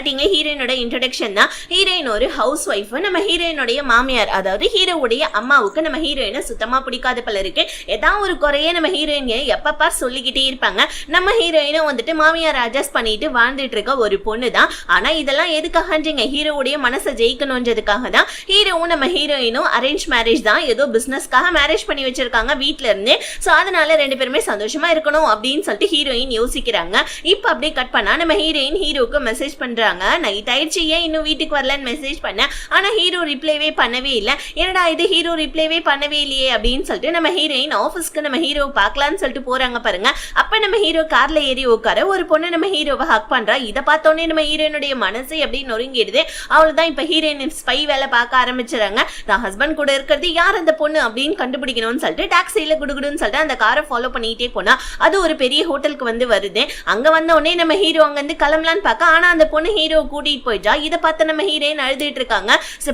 ஸ்டார்டிங்கே ஹீரோயினோட இன்ட்ரோடக்ஷன் தான். ஹீரோயின் ஒரு ஹவுஸ் ஒய்ஃப். நம்ம ஹீரோயினுடைய மாமியார் அதாவது ஹீரோவுடைய அம்மாவுக்கு நம்ம ஹீரோயினை சுத்தமா பிடிக்காத போல இருக்கு. ஏதாவது ஒரு குறைய நம்ம ஹீரோயின் எப்பப்பா சொல்லிக்கிட்டே இருப்பாங்க. நம்ம ஹீரோயினும் வந்துட்டு மாமியார் அட்ஜஸ்ட் பண்ணிட்டு வாழ்ந்துட்டு இருக்க ஒரு பொண்ணு தான். ஆனா இதெல்லாம் எதுக்காகன்றீங்க, ஹீரோவுடைய மனசை ஜெயிக்கணும்ன்றதுக்காக தான். ஹீரோவும் நம்ம ஹீரோயினும் அரேஞ்ச் மேரேஜ் தான். ஏதோ பிசினஸ்க்காக மேரேஜ் பண்ணி வச்சிருக்காங்க வீட்டுல இருந்து. சோ அதனால ரெண்டு பேருமே சந்தோஷமா இருக்கணும் அப்படின்னு சொல்லிட்டு ஹீரோயின் யோசிக்கிறாங்க. இப்ப அப்படியே கட் பண்ணா நம்ம ஹீரோயின் ஹீரோக்கு மெசேஜ் பண்றாங்க. நைட் ஆயிடுச்சு, ஏன் இன்னும் வீட்டுக்கு வரலன்னு மெசேஜ் பண்ண. ஆனா ஹீரோ ரிப்ளைவே பண்ணவே இல்லை. என்னடா இது ஹீரோ ரிப்ளைவே பண்ணவே இல்லையே அப்படின்னு சொல்லிட்டு நம்ம ஹீரோயின் ஆஃபீஸ்க்கு நம்ம ஹீரோ பார்க்கலான்னு சொல்லிட்டு போறாங்க பாருங்க. அப்ப நம்ம ஹீரோ கார்ல ஏறி உட்கார ஒரு பொண்ணு நம்ம ஹீரோவை ஹக் பண்றா. இதை பார்த்தோன்னே நம்ம ஹீரோயினுடைய மனசு எப்படி நொறுங்கிடுது. அவள்தான் இப்ப ஹீரோயின் ஸ்பை வேலை பார்க்க ஆரம்பிச்சுறாங்க. தான் ஹஸ்பண்ட் கூட இருக்கிறது யார் அந்த பொண்ணு அப்படின்னு கண்டுபிடிக்கணும்னு சொல்லிட்டு டாக்ஸில குடுகுடுன்னு சொல்லிட்டு அந்த காரை ஃபாலோ பண்ணிட்டே போனா அது ஒரு பெரிய ஹோட்டலுக்கு வந்து வருது. அங்க வந்த உடனே நம்ம ஹீரோ அங்க இருந்து கிளம்பலான்னு பார்க்க, ஆனா அந்த பொண்ணு ஹீரோ கூட்டிட்டு போயிட்டா. இதை பார்த்து நம்ம ஹீரோயின் அழுதுட்டு இருக்காங்க.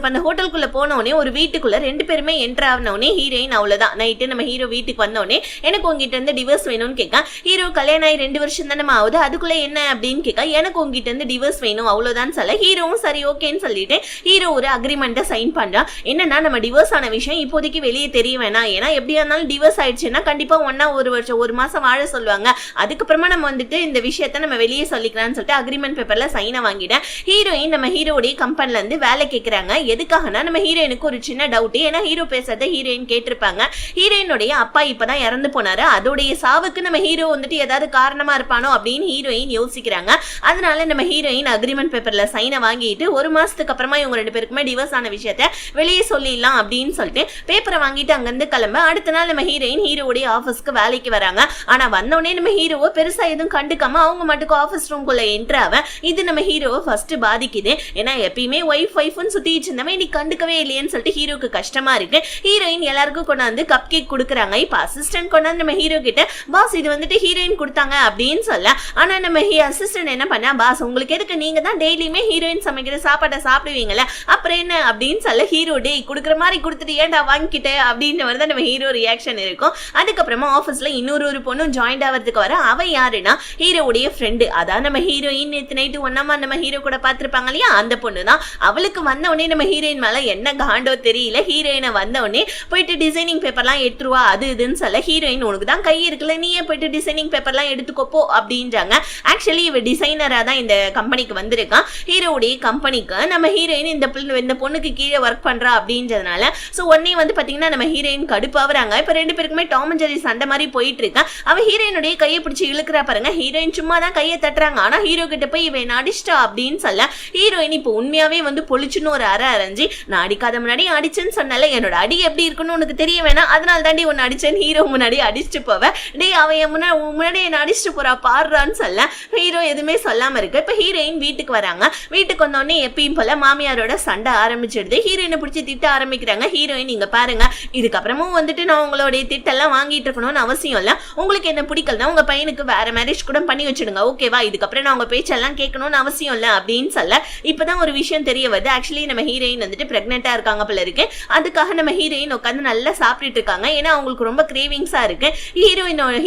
அந்த ஹோட்டலுக்குள்ள போன உடனே ஒரு வீட்டுக்குள்ள ரெண்டு பேருமே என்டர் ஆன உடனே ஹீரோயின் அவ்வளவுதான். நைட்டு நம்ம ஹீரோ வீட்டுக்கு வந்த உடனே எனக்கு உங்ககிட்ட இருந்து டிவோர்ஸ் வேணும்னு கேட்க. ஹீரோ கல்யாணம் ஆகி 2 வருஷம் தானே ஆகுது, அதுக்குள்ள என்ன அப்படின்னு கேட்க. எனக்கு உங்ககிட்ட இருந்து டிவோர்ஸ் வேணும் அவ்வளவுதான் சொல்ல. ஹீரோவும் சரி ஓகேன்னு சொல்லிட்டு ஹீரோ ஒரு அக்ரிமெண்ட்டை சைன் பண்றான். என்னன்னா நம்ம டிவோர்ஸ் ஆன விஷயம் இப்போதைக்கு வெளியே தெரிய வேணாம். ஏன்னா எப்படியா இருந்தாலும் டிவோர்ஸ் ஆயிடுச்சுன்னா கண்டிப்பா ஒன்னா ஒரு வருஷம் 1 மாசம் வாழ சொல்லுவாங்க. அதுக்கப்புறமா நம்ம வந்துட்டு இந்த விஷயத்த நம்ம வெளியே சொல்லிக்கலாம்னு சொல்லிட்டு அக்ரிமெண்ட் பேப்பர்ல சைனை வாங்கிட்டேன். ஹீரோயின் நம்ம ஹீரோடைய கம்பெனில இருந்து வேலை கேட்கறாங்க. எதுக்காகனா நம்ம ஹீரோயினுக்கு ஒரு சின்ன டவுட். ஏன்னா ஹீரோ பேசுறத ஹீரோயின் கேட்டிருப்பாங்க. ஹீரோயினுடைய அப்பா இப்பதான் இறந்து போனாரு. அதோடைய சாவுக்கு நம்ம ஹீரோ வந்துட்டு ஏதாவது காரணமா இருப்பானோ அப்படின்னு ஹீரோயின் யோசிக்கிறாங்க. அதனால நம்ம ஹீரோயின் அக்ரிமெண்ட் பேப்பர்ல சைனை வாங்கிட்டு 1 மாசத்துக்கு அப்புறமா இவங்க 2 பேருக்குமே டிவோர்ஸ் ஆன விஷயத்த வெளியே சொல்லிடலாம் அப்படின்னு சொல்லிட்டு பேப்பரை வாங்கிட்டு அங்கிருந்து கிளம்ப. அடுத்த நாள் நம்ம ஹீரோயின் ஹீரோடைய ஆபீஸ்க்கு வேலைக்கு வராங்க. ஆனா வந்தோடனே நம்ம ஹீரோவை பெருசா எதுவும் கண்டுக்காம அவங்க மட்டுக்கு ஆபீஸ் ரூம்குள்ள என்டர் ஆவ. இது நம்ம ஹீரோவை ஃபர்ஸ்ட் பாதிக்குது. ஏன்னா எப்பயுமே ஒய்ஃப்னு சுத்திட்டு இருந்தவன் இன்னைக்கு கண்டுக்கவே இல்லையேன்னு சொல்லிட்டு ஹீரோக்கு கஷ்டமா இருக்கு. ஹீரோயின் எல்லாருக்கும் கொண்டாந்து கப் கேக் கொடுக்குறாங்க. இப்ப அசிஸ்டன்ட் கொண்டாந்து நம்ம ஹீரோ கிட்ட பாஸ் இது வந்துட்டு ஹீரோயின் கொடுத்தாங்க அப்படின்னு சொல்ல. ஆனா நம்ம அசிஸ்டன்ட் என்ன பண்ணா, பாஸ் உங்களுக்கு எதுக்கு, நீங்க தான் டெய்லியுமே ஹீரோயின் சமைக்கிற சாப்பாட்டை சாப்பிடுவீங்கல்ல, அப்புறம் என்ன அப்படின்னு சொல்ல. ஹீரோ டே கொடுக்குற மாதிரி கொடுத்துட்டு ஏன்டா வாங்கிக்கிட்ட அப்படின்ற மாதிரி தான் நம்ம ஹீரோ ரியாக்ஷன் இருக்கும். அதுக்கப்புறமா ஆஃபீஸ்ல இன்னொரு பொண்ணும் ஜாயின் ஆகிறதுக்கு வர. அவ யாருன்னா ஹீரோவுடைய ஃப்ரெண்டு. அதான் நம்ம ஹீரோயின் நேற்று நைட்டு ஒன்னாமா நம்ம ஹீரோ கூட பார்த்திருப்பாங்க இல்லையா, அந்த பொண்ணு தான். அவளுக்கு வந்த உடனே நம்ம ஹீரோயின் மேல என்ன காண்டோ தெரியல. ஹீரோயினை வந்த உடனே போயிட்டு டிசைனிங் பேப்பர்லாம் எடுத்துருவா அது இதுன்னு சொல்ல. ஹீரோயின் உனக்கு தான் கை இருக்குல்ல, நீயே போயிட்டு டிசைனிங் பேப்பர்லாம் எடுத்துக்கோப்போ அப்படின்றாங்க. ஆக்சுவலி இவ டிசைனரா தான் இந்த கம்பெனிக்கு வந்திருக்கான். ஹீரோவுடைய கம்பெனிக்கு நம்ம ஹீரோயின் இந்த பொண்ணுக்கு கீழே ஒர்க் பண்றா அப்படின்றதுனால சோ உடனே வந்து பாத்தீங்கன்னா நம்ம ஹீரோயின் கடுப்பாவறாங்க. இப்ப 2 பேருக்குமே டாம் அண்ட் ஜெர்ரி சண்டை மாதிரி போயிட்டு இருக்கா. அவ ஹீரோயினுடைய கையை பிடிச்சி இழுக்கிறா பாருங்க. ஹீரோயின் சும்மா தான் கையை தட்டுறாங்க. ஆனா ஹீரோ கிட்ட போய் இவன் அடிச்சிட்டா அப்படின்னு சொல்ல. ஹீரோயின் இப்போ உண்மையாவே வந்து பொழிச்சுன்னு ஒரு அரை அரைஞ்சி, நான் அடிக்காத முன்னாடி அடிச்சேன்னு சொன்னால என்னோட அடி எப்படி இருக்குன்னு உனக்கு தெரிய வேணாம், அதனால தாண்டி உன்னை அடிச்சேன்னு ஹீரோ முன்னாடி அடிச்சுட்டு போவேன். டே அவன் முன்னாடி என்ன அடிச்சுட்டு போறா பாடுறான்னு சொல்ல. ஹீரோ எதுவுமே சொல்லாம இருக்கு. இப்ப ஹீரோயின் வீட்டுக்கு வராங்க. வீட்டுக்கு வந்தோடனே எப்பயும் போல மாமியாரோட சண்டை ஆரம்பிச்சிடுது. ஹீரோயினை பிடிச்சி திட்ட ஆரம்பிக்கிறாங்க. ஹீரோயின் இங்க பாருங்க, இதுக்கப்புறமும் வந்துட்டு நான் உங்களுடைய திட்டெல்லாம் வாங்கிட்டு இருக்கணும்னு அவசியம் இல்ல. உங்களுக்கு என்ன பிடிக்கலன்னா உங்க பையனுக்கு வேற மேரேஜ் கூட பண்ணி வச்சிடுங்க, ஓகேவா? இதுக்கப்புறம் நான் உங்க பேச்செல்லாம் கேட்கணும்னு அவசியம் இல்ல அப்படின்னு சொல்ல. இப்பதான் ஒரு விஷயம் தெரிய வருது. ஆக்சுவலி நம்ம ஹீரோயின் வந்துட்டு பிரெக்னெண்டா இருக்காங்க போல இருக்கு. அதுக்காக நம்ம ஹீரோயின் உட்காந்து நல்லா சாப்பிட்டுட்டு இருக்காங்க. ஏன்னா அவங்களுக்கு ரொம்ப கிரேவிங்ஸா இருக்கு.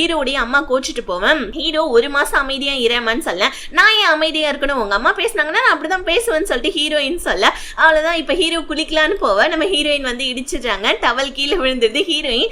ஹீரோடைய அம்மா கோச்சிட்டு போவேன். ஹீரோ 1 மாசம் அமைதியா இறமான்னு சொல்ல. நான் ஏன் அமைதியா இருக்கணும், உங்க அம்மா பேசினாங்கன்னா நான் அப்படிதான் பேசுவேன்னு சொல்லிட்டு ஹீரோயின் சொல்ல. அவ்வளவுதான். இப்ப ஹீரோ குளிக்கலான்னு போவ நம்ம ஹீரோயின் வந்து இடிச்சிட்டாங்க. டவல் கீழே விழுந்துருது. ஹீரோயின்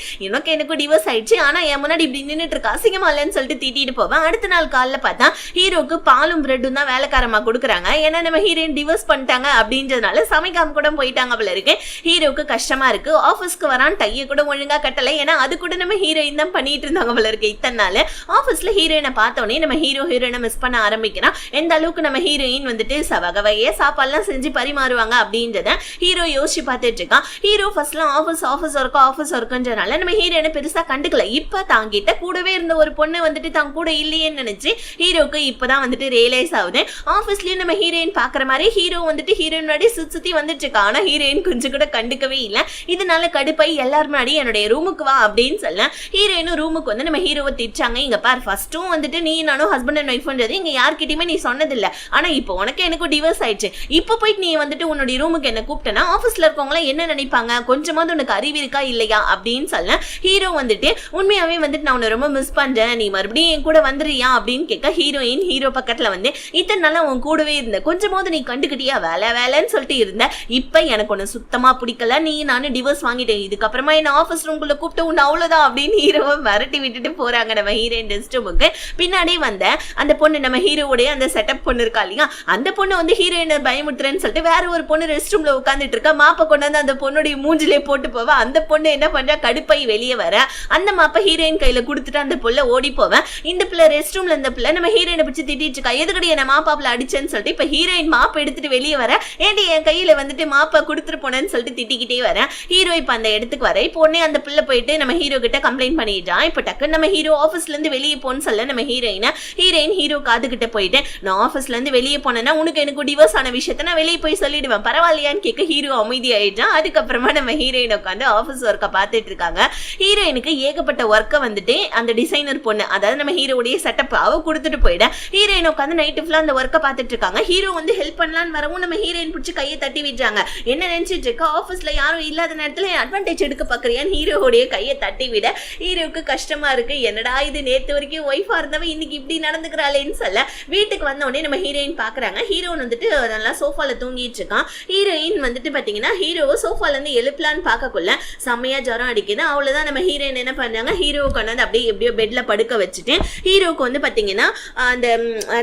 எனக்கு டிவோர்ஸ் ஆயிடுச்சு, ஆனா என் முன்னாடி இப்படி நின்றுட்டு இருக்கா, அசிங்கமா இல்லைன்னு சொல்லிட்டு திட்டிட்டு போவேன். அடுத்த நாள் காலைல பார்த்தா ஹீரோக்கு பாலும் பிரெட்டும் தான் வேலைக்காரமா கொடுக்குறாங்க. ஏன்னா நம்ம ஹீரோயின் டிவோர்ஸ் பண்ணிட்டாங்க அப்படின்றதுனால சமைக்காம கூட போயிட்டாங்க போல இருக்கு. ஹீரோக்கு கஷ்டமா இருக்கு. ஆபீஸ்க்கு வரான், டையை கூட ஒழுங்கா கட்டல. ஏன்னா அது கூட நம்ம ஹீரோயின் தான் பண்ணிட்டு இருந்தாங்க போல இருக்கு இத்தனை நாள். ஆபீஸ்ல ஹீரோயினை பார்த்தோன்னே நம்ம ஹீரோயினை மிஸ் பண்ண ஆரம்பிக்கிறான். எந்த அளவுக்கு நம்ம ஹீரோயின் வந்துட்டு வகை வகையே சாப்பாடுலாம் செஞ்சு பரிமாறுவாங்க அப்படின்றத ஹீரோ யோசிச்சு பார்த்துட்டு இருக்கான். ஹீரோ ஃபர்ஸ்ட்லாம் ஆஃபீஸ் ஒர்க்குன்றனால நம்ம ஹீரோயினை பெருசா கண்டுக்கல. இப்ப தாங்கிட்ட கூடவே இருந்த ஒரு பொண்ணு வந்துட்டு தான் கூட இல்லையேன்னு நினைச்சு ஹீரோக்கு இப்பதான் வந்துட்டு ரியலைஸ் ஆகுது. ஆபீஸ்லயும் நம்ம ஹீரோயின் பாக்குற மாதிரி ஹீரோ வந்துட்டு ஹீரோயின் முன்னாடி சுத்தி வந்துட்டு இருக்கா. ஆனா ஹீரோயின் கொஞ்சம் கூட கண்டுக்கவே இல்லை. இதனால கடுப்பாய் எல்லாரும் முன்னாடி என்னுடைய ரூமுக்கு வா அப்படின்னு சொல்ல. ஹீரோயினும் ரூமுக்கு வந்து நம்ம ஹீரோவை திட்டாங்க. இங்க பார், ஃபர்ஸ்டும் வந்துட்டு நீ நானும் ஹஸ்பண்ட் அண்ட் ஒய்ஃப்ன்றது இங்க யார்கிட்டயுமே நீ சொன்னதில்லை. ஆனா இப்போ உனக்கு எனக்கு டிவோர்ஸ் ஆயிடுச்சு. இப்போ போயிட்டு நீ வந்துட்டு உன்னுடைய ரூமுக்கு என்ன கூப்பிட்டனா ஆபீஸ்ல இருக்கவங்கள என்ன நினைப்பாங்க, கொஞ்சமாவது உனக்கு அறிவு இருக்கா இல்லையா அப்படின்னு சொல்ல. ஹீரோ வந்துட்டு உண்மையாவே வந்துட்டு நான் ரொம்ப மிஸ் பண்றேன், நீ மறுபடியும் என் கூட வந்துறியா அப்படின்னு கேட்க. ஹீரோயின் ஹீரோ பக்கத்துல வந்து இத்தனை நாளா உன் கூடவே இருந்த, கொஞ்சமாவது நீ கண்டுக்கிட்டியா, வேலை வேலைன்னு சொல்லிட்டு இருந்த, இப்ப எனக்கு ஒன்னு சுத்தமா பிடிக்கல, நீ நானும் டிவோர்ஸ் வாங்கிட்டேன், இதுக்கப்புறமா என்ன ஆபீஸ் ரூம்குள்ள கூப்பிட்டு உன்னை அவ்வளவுதான் அப்படின்னு ஹீரோவை மிரட்டி விட்டுட்டு போறாங்க நம்ம ஹீரோயின் ரெஸ்ட் ரூமுக்கு. பின்னாடி வந்த அந்த பொண்ணு நம்ம ஹீரோவுடைய அந்த செட்டப் பொண்ணு இருக்கா இல்லையா, அந்த பொண்ணு வந்து ஹீரோயினை பயமுறுத்துறேன்னு சொல்லிட்டு வேற ஒரு பொண்ணு ரெஸ்ட் ரூம்ல உட்காந்துட்டு இருக்கா. மாப்பை கொண்டாந்து அந்த பொண்ணுடைய மூஞ்சிலே போட்டு போவ. அந்த பொண்ணு என்ன பண்றா, கடுப்பை வெளியே வர அந்த மாப்பை ஹீரோயின் கையில கொடுத்துட்டு அந்த பொண்ணு ஓடி போவேன். இந்த பிள்ளை ரெஸ்ட் ரூம்ல இந்த பிள்ளை நம்ம ஹீரோயினை பிடிச்சி திட்டிட்டு இருக்கா, எதுக்கடி என்ன மாப்பாப்புல அடிச்சேன்னு சொல்லிட்டு. இப்ப ஹீரோயின் மாப்பை எடுத்துட்டு வெளியே வர, ஏண்டி என் கையில வந்துட்டு மாப்பா கொடுத்துட்டு போனேன்னு சொல்லிட்டு திட்டிக்கிட்டே வரேன். ஹீரோ இப்ப அந்த இடத்துக்கு வர, இப்போ உடனே அந்த பிள்ளை போயிட்டு நம்ம ஹீரோ கிட்ட கம்ப்ளைண்ட் பண்ணிட்டான். இப்ப டக்கு நம்ம ஹீரோ ஆபீஸ்ல இருந்து வெளியே போன்னு சொல்ல நம்ம ஹீரோயின் ஹீரோ காது கிட்ட போயிட்டு, நான் ஆபீஸ்ல இருந்து வெளியே போனேன்னா உனக்கு எனக்கு டிவோர்ஸ் ஆன விஷயத்த நான் வெளியே போய் சொல்லிடுவேன், பரவாயில்லையான்னு கேட்க ஹீரோ அமைதி ஆயிட்டான். அதுக்கப்புறமா நம்ம ஹீரோயின் உட்காந்து ஆபீஸ் ஒர்க்கை பார்த்துட்டு இருக்காங்க. ஹீரோயினுக்கு ஏகப்பட்ட ஒர்க்கை வந்துட்டு அந்த டிசைனர் பொண்ணு, அதாவது நம்ம ஹீரோடைய செட்டப் அவ கொடுத்துட்டு போயிட, ஹீரோயின் உட்காந்து நைட்டு ஃபுல்லா அந்த ஒர்க்கை பார்த்துட்டு இருக்காங்க. ஹீரோ வந்து ஹெல்ப் பண்ணலான்னு வரவும் நம்ம ஹீரோயின் பிடிச்சி கையை தட்டி விடுறாங்க. என்ன நினைச்சிட்டு இருக்க, ஆபீஸ்ல யாரும் இல்லாத நேரத்துல அட்வான்டேஜ் எடுக்க பாக்குறியான்னு ஹீரோடைய கையை தட்டி விட ஹீரோவுக்கு கஷ்டமா இருக்கு. என்னடா இது, நேத்து வரைக்கும் ஒய்ஃபா இருந்தவ இன்னைக்கு இப்படி நடந்துக்கிறாளேன்னு சொல்ல வீட்டுக்கு வந்த உடனே நம்ம ஹீரோயின் பாக்குறாங்க. ஹீரோன் வந்துட்டு நல்லா சோஃபால தூங்கிட்டு இருக்கான். ஹீரோயின் வந்துட்டு பாத்தீங்கன்னா ஹீரோவை சோஃபால இருந்து எழுப்பலான்னு பார்க்கக்குள்ள செம்மையா ஜரம் அடிக்குது. அவ்வளவுதான் நம்ம ஹீரோயின் என்ன பண்றாங்க, ஹீரோவை கொண்டாந்து அப்படியே எப்படியோ பெட்ல படுக்க வச்சுட்டு ஹீரோவுக்கு வந்து பாத்தீங்கன்னா அந்த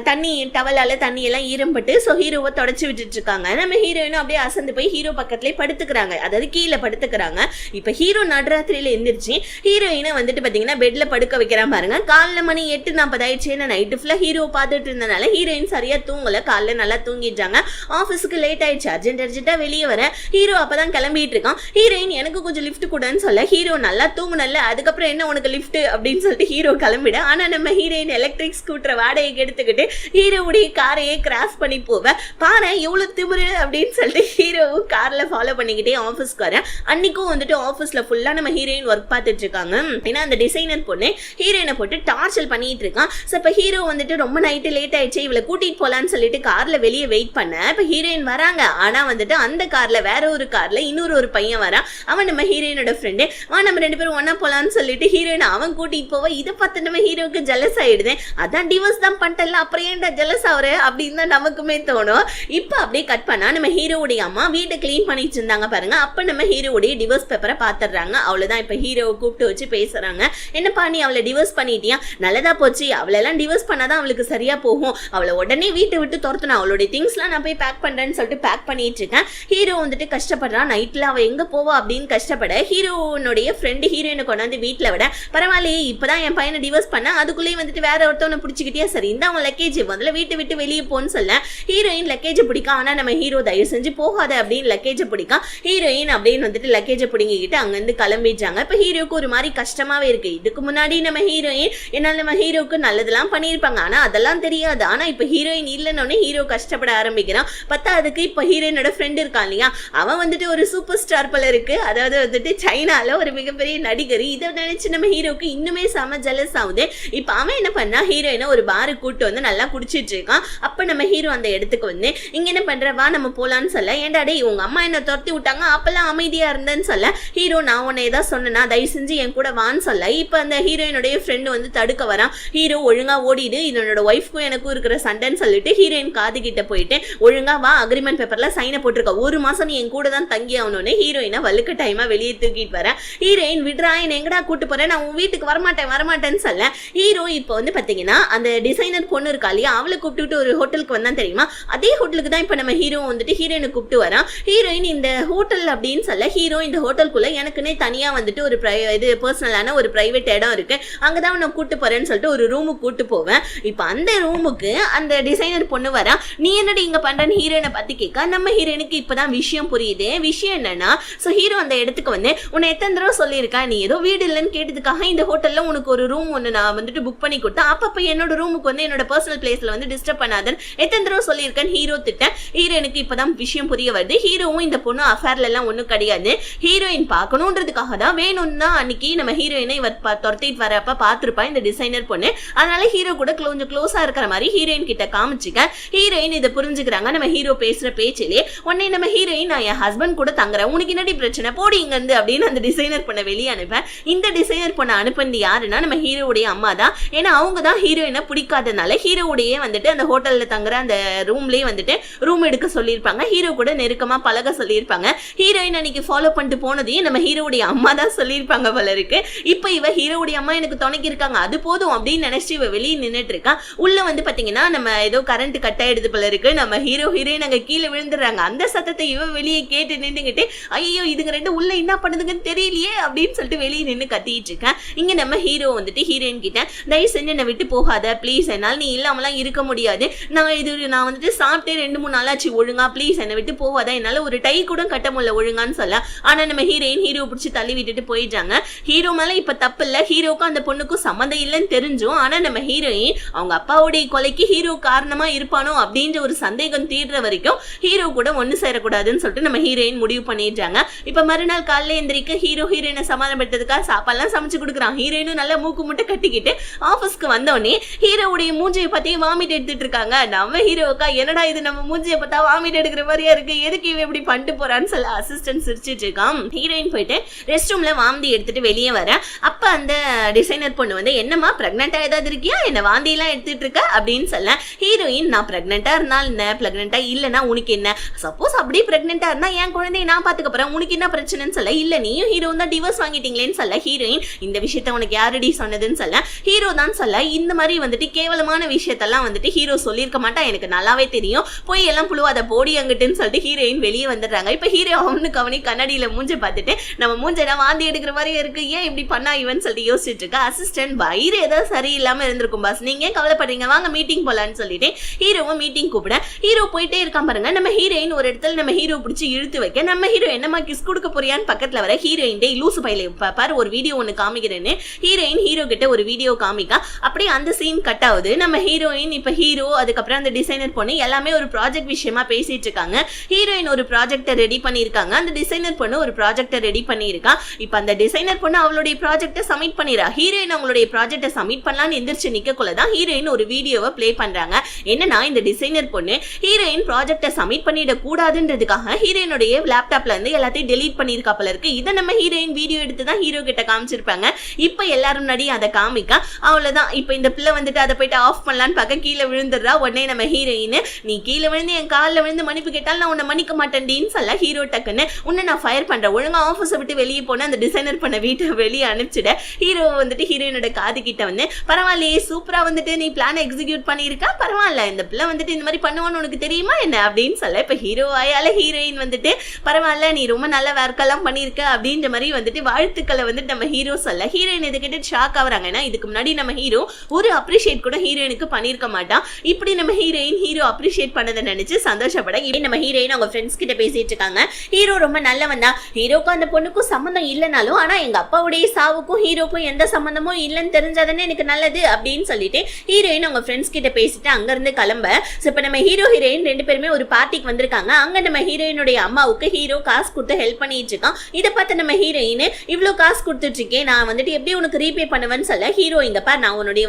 தண்ணி டவலால தண்ணி எல்லாம் ஈரம்பட்டு ஸோ ஹீரோவை தொடச்சு விட்டுட்டு இருக்காங்க. நம்ம ஹீரோயினும் அப்படியே அசந்து போய் ஹீரோ பக்கத்துலேயே படுத்துக்கிறாங்க, அதாவது கீழே படுத்துக்கிறாங்க. இப்போ ஹீரோ நடுராத்திரியில எந்திரிச்சு ஹீரோயினை வந்துட்டு பார்த்தீங்கன்னா பெட்ல படுக்க வைக்கிறான் பாருங்க. காலைல மணி 8:40 ஆயிடுச்சு. நைட்டு ஃபுல்லாக ஹீரோ பார்த்துட்டு இருந்தனால ஹீரோயின் சரியா தூங்கல, காலைல நல்லா தூங்கிட்டாங்க. ஆஃபீஸுக்கு லேட் ஆயிடுச்சு, அர்ஜென்ட்டாக வெளியே வர ஹீரோ அப்பதான் கிளம்பிட்டு இருக்கான். ஹீரோயின் எனக்கு கொஞ்சம் லிஃப்ட் கூடன்னு சொல்ல, ஹீரோ நல்லா தூங்குனல அதுக்கப்புறம் என்ன உனக்கு லிஃப்ட் அப்படின்னு சொல்லிட்டு ஹீரோ கிளம்பிட. ஆனா நம்ம ஹீரோயின் எலக்ட்ரிக் ஸ்கூட்டரை வாடகைக்கு எடுத்துக்கிட்டு ஹீரோவுடைய காரையே கிராஸ் பண்ணி போவேன். பாரு எவ்வளவு திமிரு அப்படின்னு சொல்லிட்டு ஹீரோவும் கார்ல ஃபாலோ பண்ணிக்கிட்டே ஆஃபீஸ்க்கு வரேன். அன்னைக்கும் வந்துட்டு ஆஃபீஸ்ல ஃபுல்லா நம்ம ஹீரோயின் ஒர்க் பார்த்துட்டு இருக்காங்க. ஏன்னா அந்த டிசைனர் பொண்ணு ஹீரோயினை போட்டு டார்ச்சர் பண்ணிட்டு இருக்கான். ஸோ இப்போ ஹீரோ வந்துட்டு ரொம்ப நைட்டு லேட் ஆயிடுச்சு, இவளை கூட்டிட்டு போலான்னு சொல்லிட்டு கார்ல வெளியே வெயிட் பண்ண இப்போ ஹீரோயின் வராங்க. ஆனா வந்துட்டு அந்த கார்ல வேற ஒரு கார்ல இன்னொரு பையன் வரான். அவன் நம்ம ஹீரோயினோட ஃப்ரெண்டு. நம்ம 2 பேரும் ஒன்னா போலான்னு சொல்லிட்டு ஹீரோயின் அவன் கூட்டிட்டு போவ. இதை பார்த்து நம்ம ஹீரோக்கு ஜெலஸ் ஆயிடுது. அதான் டிவோர்ஸ் தான் பண்ணிட்டல, அப்புறம் ஏன்டா ஜெலஸ் ஆகுற அப்படின்னு தான் நமக்குமே தோணும். இப்போ அப்படியே கட் பண்ணா நம்ம ஹீரோவுடைய அம்மா வீட்டை கிளீன் பண்ணிட்டு இருந்தாங்க பாருங்க. அப்ப நம்ம ஹீரோவுடைய டிவோர்ஸ் பேப்பரை பாத்துறாங்க. அவ்வளவுதான் இப்ப ஹீரோவை கூப்பிட்டு வச்சு பேசுறாங்க. என்னப்பா நீ அவளை டிவோர்ஸ் பண்ணிட்டியா, நல்லதா போச்சு, அவளெல்லாம் டிவோர்ஸ் பண்ணாதான் அவளுக்கு சரியா போகும், அவளை உடனே வீட்டை விட்டு துரத்துனா, அவளுடைய திங்ஸ்லாம் நான் போய் பேக் பண்றேன்னு சொல்லிட்டு பேக் பண்ணிட்டு இருக்கேன். ஹீரோ வந்துட்டு கஷ்டப்படுறான். நைட்ல அவ எங்க போவா அப்படின்னு கஷ்டப்பட ஹீரோனுடைய ஃப்ரெண்டு ஹீரோயினை கொண்டாந்து வீட்டுல விட, பரவாயில்லையே இப்பதான் என் பையனை டிவோர்ஸ் பண்ண, அதுக்குள்ளேயே வந்துட்டு வேற ஒருத்தவனை பிடிச்சிக்கிட்டியா, சரி இந்த அவன் லக்கேஜ் முதல்ல வீட்டை விட்டு வெளியே போன்னு சொல்ல ஹீரோயின் லக்கேஜ் பிடிக்க. ஆனா நம்ம ஹீரோ தயவு செஞ்சு போகாத அப்படின்னு லக்கேஜ் பிடிக்கும். ஹீரோயின் அப்படின்னு வந்துட்டு லக்கேஜ் பிடிங்கிக்கிட்டு அங்கிருந்து கிளம்பிடுறாங்க. இப்ப ஹீரோக்கு ஒரு மாதிரி கஷ்டமாவே இருக்கு. இதுக்கு முன்னாடி நம்ம ஹீரோயின் என்னால நம்ம ஹீரோக்கு நல்லதெல்லாம் பண்ணியிருப்பாங்க, ஆனா அதெல்லாம் தெரியாது. ஆனா இப்ப ஹீரோயின் இல்லைன்னு ஹீரோ கஷ்டப்பட ஆரம்பிக்கிறான். பத்தாவதுக்கு இப்ப ஹீரோயினோட ஃப்ரெண்ட் இருக்கான் இல்லையா, அவன் வந்துட்டு ஒரு சூப்பர் ஸ்டார் போல இருக்கு, அதாவது வந்துட்டு சைனால ஒரு மிகப்பெரிய நடிகர். இதை நினைச்சு நம்ம ஹீரோக்கு இன்னுமே செம ஜெலஸ் ஆகுது. இப்ப அவன் என்ன பண்ணா, ஹீரோயினை ஒரு பாரு கூட்டு வந்து நல்லா குடிச்சிட்டு இருக்கான். அப்ப நம்ம ஹீரோ அந்த இடத்துக்கு வந்து இங்க என்ன பண்ற, வா நம்ம போலான்னு சொல்ல, ஏன்டா டே உங்க அம்மா என்ன துரத்தி விட்டாங்க அப்பெல்லாம் அமைதியா இருந்தேன்னு சொல்ல ஹீரோ, நான் உன்னை ஏதாவது சொன்னா தயவு செஞ்சு என் கூட வான்னு சொல்ல இப்ப அந்த ஹீரோயினுடைய ஃப்ரெண்டு வந்து தடுக்க வரான். ஹீரோ ஒழுங்கா ஓடிடு, என்னோட ஒய்ஃப்க்கும் எனக்கும் இருக்கிற சண்டைன்னு சொல்லிட்டு ஹீரோயின் காது கிட்ட போயிட்டு ஒழுங்கா வா, அக்ரிமெண்ட் பேப்பர்ல சைனை போட்டிருக்க, 1 மாசம் நீ என் கூட தான் தங்கி ஆகணும்னு ஹீரோயினை வலுக்க டைமா வெளியே தூக்கிட்டு வரேன். ஹீரோயின் விடுறா, என்ன எங்கடா கூட்டு போறேன், நான் உன் வீட்டுக்கு வரமாட்டேன்னு சொல்ல ஹீரோ இப்போ வந்து பாத்தீங்கன்னா அந்த டிசைனர் பொண்ணு இருக்கா இல்லையா, அவளை கூப்பிட்டு ஒரு ஹோட்டலுக்கு வந்தா தெரியுமா, அதே ஹோட்டலுக்கு தான் இப்ப நம்ம ஹீரோ வந்துட்டு ஹீரோயினை கூப்பிட்டு வரான். ஹீரோயின் இந்த ஹோட்டல் அப்படின்னு சொல்ல ஹீரோ இந்த ஹோட்டலுக்குள்ள எனக்குன்னே தனியா வந்துட்டு ஒரு இது பர்சனலான ஒரு பிரைவேட் இடம் இருக்கு, அங்கதான் நான் கூட்டு போறேன்னு சொல்லிட்டு ஒரு ரூமுக்கு கூட்டு போவேன். இப்ப அந்த ரூமுக்கு அந்த டிசைனர் பொண்ணு வரா. நீ என்னடி இங்க பண்றன்னு ஹீரோயினை பத்தி கேட்க நம்ம ஹீரோயினுக்கு இப்பதான் விஷயம் புரியுது. விஷயம் என்னன்னா, சோ ஹீரோ அந்த இடத்துக்கு வந்து உன்னை எத்தனை தடவை சொல்லியிருக்கேன், நீ ஏதோ வீடு இல்லைன்னு கேட்டதுக்காக இந்த ஹோட்டல்ல உனக்கு ஒரு ரூம் ஒன்று நான் வந்துட்டு புக் பண்ணி கொடுத்தேன், அப்பப்ப என்னோட ரூமுக்கு வந்து என்னோட பர்சனல் பிளேஸ்ல வந்து டிஸ்டர்ப் பண்ணாதன்னு எத்தனை தடவை சொல்லியிருக்கேன் ஹீரோ திட்ட. ஹீரோயினுக்கு இப்பதான் விஷயம் புரிய வருது. ஹீரோவும் இந்த பொண்ணு அஃபேர்ல எல்லாம் ஒன்றும் கிடையாது, ஹீரோயின் பார்க்கணுன்றதுக்காக தான் வேணும்னு தான் அன்னைக்கு நம்ம ஹீரோயினை இவர் துரத்திட்டு வரப்ப பார்த்துருப்பா இந்த டிசைனர் பொண்ணு. அதனால ஹீரோ கூட கொஞ்சம் க்ளோஸா இருக்கிற மாதிரி ஹீரோயின் கிட்ட காமிச்சிக்க ஹீரோயின் இதை புரிஞ்சுக்கிறாங்க. நம்ம ஹீரோ பேசுற பேச்சிலே உடனே நம்ம ஹீரோயின் நான் என் ஹஸ்பண்ட் கூட தங்குறேன், உனக்கு என்னடி பிரச்சனை போடி இங்க இருந்து அப்படின்னு அந்த டிசைனர் பொண்ணை வெளியே அனுப்பேன். இந்த டிசைனர் பொண்ணை அனுப்புனது யாருன்னா நம்ம ஹீரோவுடைய அம்மா தான். ஏன்னா அவங்க தான் ஹீரோயினை பிடிக்காதனால ஹீரோவுடைய வந்துட்டு அந்த ஹோட்டல்ல ஹோட்டல்ல தங்குற அந்த ரூம்லயே வந்துட்டு ரூம் எடுக்க சொல்லியிருப்பாங்க. ஹீரோ கூட நெருக்கமா பழக சொல்லியிருப்பாங்க. ஹீரோயின் அன்னைக்கு ஃபாலோ பண்ணிட்டு போனதையும் நம்ம ஹீரோடைய அம்மா தான் சொல்லியிருப்பாங்க போல இருக்கு. இப்ப இவ ஹீரோடைய அம்மா எனக்கு துணைக்கு இருக்காங்க, அது போதும் அப்படின்னு நினைச்சு இவ வெளியே நின்னுட்டு இருக்கா. உள்ள வந்து பாத்தீங்கன்னா நம்ம ஏதோ கரண்ட் கட் ஆயிடுது போல இருக்கு. நம்ம ஹீரோயின் அங்க கீழே விழுந்துடுறாங்க. அந்த சத்தத்தை இவ வெளியே கேட்டு நின்னுகிட்டு ஐயோ இதுங்க ரெண்டு உள்ள என்ன பண்ணுதுங்கன்னு தெரியலையே அப்படின்னு சொல்லிட்டு வெளியே நின்று கத்திட்டு இருக்கேன். இங்க நம்ம ஹீரோ வந்துட்டு ஹீரோயின் கிட்ட தயவு செஞ்சு என்னை விட்டு போகாத ப்ளீஸ், என்னால் நீ இல்லாமலாம் இருக்க முடியாது, நான் வந்துட்டு சாப்பிட்டே 2-3 நாளாச்சு, ஒழுங்கா ப்ளீஸ் என்னை விட்டு போகாத, என்னால ஒரு டை கூட கட்ட முடியல ஒழுங்கான்னு சொல்ல. ஆனா நம்ம ஹீரோ பிடிச்சி தள்ளி விட்டுட்டு போயிட்டாங்க. ஹீரோ மேல இப்ப தப்பு இல்ல, ஹீரோக்கும் அந்த பொண்ணுக்கும் சம்மந்தம் இல்லைன்னு தெரிஞ்சும் ஆனா நம்ம ஹீரோயின் அவங்க அப்பாவுடைய கொலைக்கு ஹீரோ காரணமா இருப்பானோ அப்படின்ற ஒரு சந்தேகம் தீர்ற வரைக்கும் ஹீரோ கூட ஒண்ணு சேரக்கூடாதுன்னு சொல்லிட்டு நம்ம ஹீரோயின் முடிவு பண்ணிடுறாங்க. இப்ப மறுநாள் காலையில எந்திரிக்க ஹீரோயினை சமாதானப்படுத்துறதுக்காக சாப்பாடுலாம் சமைச்சு கொடுக்குறான். ஹீரோயினும் நல்லா மூக்கு முட்டை கட்டிக்கிட்டு ஆபீஸ்க்கு வந்தோடனே ஹீரோவுடைய மூஞ்சியை பத்தி வாமிட் எடுத்துட்டு இருக்காங்க. நம்ம ஹீரோக்கா என்னடா இது நம்ம மூஞ்சியை பார்த்தா வாமிட் எடுக்கிற மாதிரியா இருக்கு, எதுக்கு இவ இப்படி பண்ணிட்டு போறான்னு சொல்ல அசிஸ்டன்ட் சிரிச்சிட்டு இருக்கான். ஹீரோயின் போயிட்டு ரெஸ்ட் ரூம்ல வாந்தி எடுத்துட்டு வெளியே வர அப்ப அந்த டிசைனர் பொண்ணு வந்து என்னமா பிரெக்னெண்டா ஏதாவது இருக்கியா, என்ன வாந்தி எல்லாம் எடுத்துட்டு இருக்க அப்படின்னு சொல்ல ஹீரோயின் நான் பிரெக்னெண்டா இருந்தாலும் என்ன, பிரெக்னெண்டா இல்லைன்னா உனக்கு என்ன, சப்போஸ் அப்படியே பிரெக்னெண்டா இருந்தா என் குழந்தைய நான் பாத்துக்க போறேன், உனக்கு என்ன பிரச்சனைன்னு சொல்ல. இல்ல நீயும் ஹீரோ தான் டிவோர்ஸ் வாங்கிட்டீங்களேன்னு சொல்ல ஹீரோயின் இந்த விஷயத்த உனக்கு யாரடி சொன்னதுன்னு சொல்ல ஹீரோ தான் சொல்ல இந்த மாதிரி வந்துட்டு கேவலமான விஷயத்தெல்லாம் வந்துட்டு ஹீரோ சொல்லியிருக்க மாட்டா, எனக்கு நல்லாவே தெரியும், போய் எல்லாம் புழுவாத போடி அங்கிட்டுன்னு சொல்லிட்டு ஹீரோயின் வெளியே வந்துடுறாங்க. இப்ப ஹீரோ அவனு கண்ணாடியில மூஞ்ச பார்த்துட்டு நம்ம மூஞ்சனா வாந்தி எடுக்கிற மாதிரி இருக்கு, ஏன் இப்படி பண்ணா இவன் சொல்லிட்டு யோசிச்சுட்டு இருக்கா. அசிஸ்டன்ட் வயிறு ஏதாவது சரியில்லாம இருந்திருக்கும் பாஸ், நீங்க கவலைப்படுறீங்க வாங்க மீட்டிங் போலான்னு சொல்லிட்டு ஹீரோவும் மீட்டிங் கூப்பிட ஹீரோ போயிட்டே இருக்கான் பாருங்க. நம்ம ஹீரோயின் ஒரு இடத்துல நம்ம ஹீரோ பிடிச்சி இழுத்து வைக்க நம்ம ஹீரோ என்னமா கிஸ் கொடுக்க போறியான்னு பக்கத்துல வர ஹீரோயின் டே லூசு பையில பாரு ஒரு வீடியோ ஒன்னு காமிக்கிறேன்னு ஹீரோயின் ஹீரோ கிட்ட ஒரு வீடியோ காமிக்கா. அப்படியே அந்த சீன் கட் ஆகுது. நம்ம ஹீரோயின் இப்ப ஹீரோ அதுக்கப்புறம் அந்த டிசைனர் பொண்ணு எல்லாமே ஒரு ப்ராஜெக்ட் விஷயமா பேசிட்டு இருக்காங்க. ஹீரோயின் ஒரு ப்ராஜெக்ட ரெடி பண்ணிருக்காங்க, அந்த டிசைனர் பொண்ணு ஒரு ப்ராஜெக்ட ரெடி பண்ணிருக்கா. இப்ப அந்த டிசைனர் பொண்ணு அவளுடைய ப்ராஜெக்ட சப்மிட் பண்ணிரா. ஹீரோயின் அவங்களுடைய ப்ராஜெக்ட சப்மிட் பண்ணலாம்னு எந்திரிச்சு நிக்கக்குள்ளதான் ஹீரோயின் ஒரு வீடியோவை பிளே பண்றாங்க. என்னன்னா இந்த டிசைனர் பொண்ணு ஹீரோயின் ப்ராஜெக்ட சப்மிட் பண்ணிட கூடாதுன்றதுக்காக ஹீரோயினுடைய லேப்டாப்ல இருந்து எல்லாத்தையும் டெலீட் பண்ணிருக்கா போல இருக்கு. இதை நம்ம ஹீரோயின் வீடியோ எடுத்து தான் ஹீரோ கிட்ட காமிச்சிருப்பாங்க. இப்ப எல்லாரும் முன்னாடி அதை காமிக்கா. அவ்வளவுதான். இப்ப இந்த பிள்ளை வந்துட்டு அதை போயிட்டு ஆஃப் பண்ணலான்னு பார்க்க கீழே விழுந்துடுறா. உடனே நம்ம ஹீரோயின் நீ கீழே விழுந்து என் காலில் விழுந்து மன்னிப்பு கேட்டாலும் நான் உன்னை மன்னிக்க மாட்டேன்னு சொல்ல ஹீரோ டக்குன்னு உன்னை நான் ஃபயர் பண்றேன், ஒழுங்கா ஆஃபீஸை விட்டு வெளியே போன அந்த டிசைனர் பண்ண வீட்டை வெளியே அனுப்பிச்சிட. ஹீரோ வந்துட்டு ஹீரோயினோட காது கிட்ட வந்து பரவாயில்லையே சூப்பரா வந்துட்டு நீ பிளான் எக்ஸிக்யூட் பண்ணிருக்கா, பரவாயில்ல இந்த பிள்ளை வந்துட்டு இந்த மாதிரி பண்ணுவான்னு உனக்கு தெரியுமா என்ன அப்படின்னு சொல்ல இப்ப ஹீரோ ஆயால ஹீரோயின் வந்துட்டு பரவாயில்ல நீ ரொம்ப நல்ல ஒர்க்கெல்லாம் பண்ணிருக்க அப்படின்ற மாதிரி வந்துட்டு வாழ்த்துக்களை வந்துட்டு நம்ம ஹீரோ சொல்ல ஹீரோயின் இதை கேட்டு ஷாக் ஆகுறாங்க. ஏன்னா இதுக்கு முன்னாடி நம்ம ஹீரோ ஒரு அப்ரிஷியேட் கூட ஹீரோயினுக்கு பண்ணிருக்க மாட்டான். இப்படி நம்ம ஹீரோ அப்ரிஷியேட் பண்ணதை நினைச்சு சந்தோஷப்பட இப்படி நம்ம ஹீரோயின் அவங்க ஃப்ரெண்ட்ஸ் கிட்ட பேசிட்டு இருக்காங்க. ஹீரோ ரொம்ப நல்லவன் தான், ஹீரோக்கும் அந்த பொண்ணுக்கும் சம்மந்தம் இல்லைனாலும் ஆனா எங்க அப்பாவுடைய சாவுக்கும் ஹீரோக்கும் எந்த சம்மந்தமும் இல்லைன்னு தெரிஞ்சாதானே எனக்கு நல்லது அப்படின்னு சொல்லிட்டு ஹீரோயின் அவங்க ஃப்ரெண்ட்ஸ் கிட்ட பேசிட்டு அங்க இருந்து கிளம்ப. இப்ப நம்ம ஹீரோயின் 2 பேருமே ஒரு பார்ட்டிக்கு வந்திருக்காங்க. அங்க நம்ம ஹீரோயினுடைய அம்மாவுக்கு ஹீரோ காசு கொடுத்து ஹெல்ப் பண்ணிட்டு இருக்கான். இதை பார்த்து நம்ம ஹீரோயின் இவ்வளவு காசு கொடுத்துட்டு இருக்கேன், நான் வந்துட்டு எப்படி உனக்கு ரீபே பண்ணுவேன்னு சொல்ல ஹீரோ இங்க பார் நான் உன்னுடைய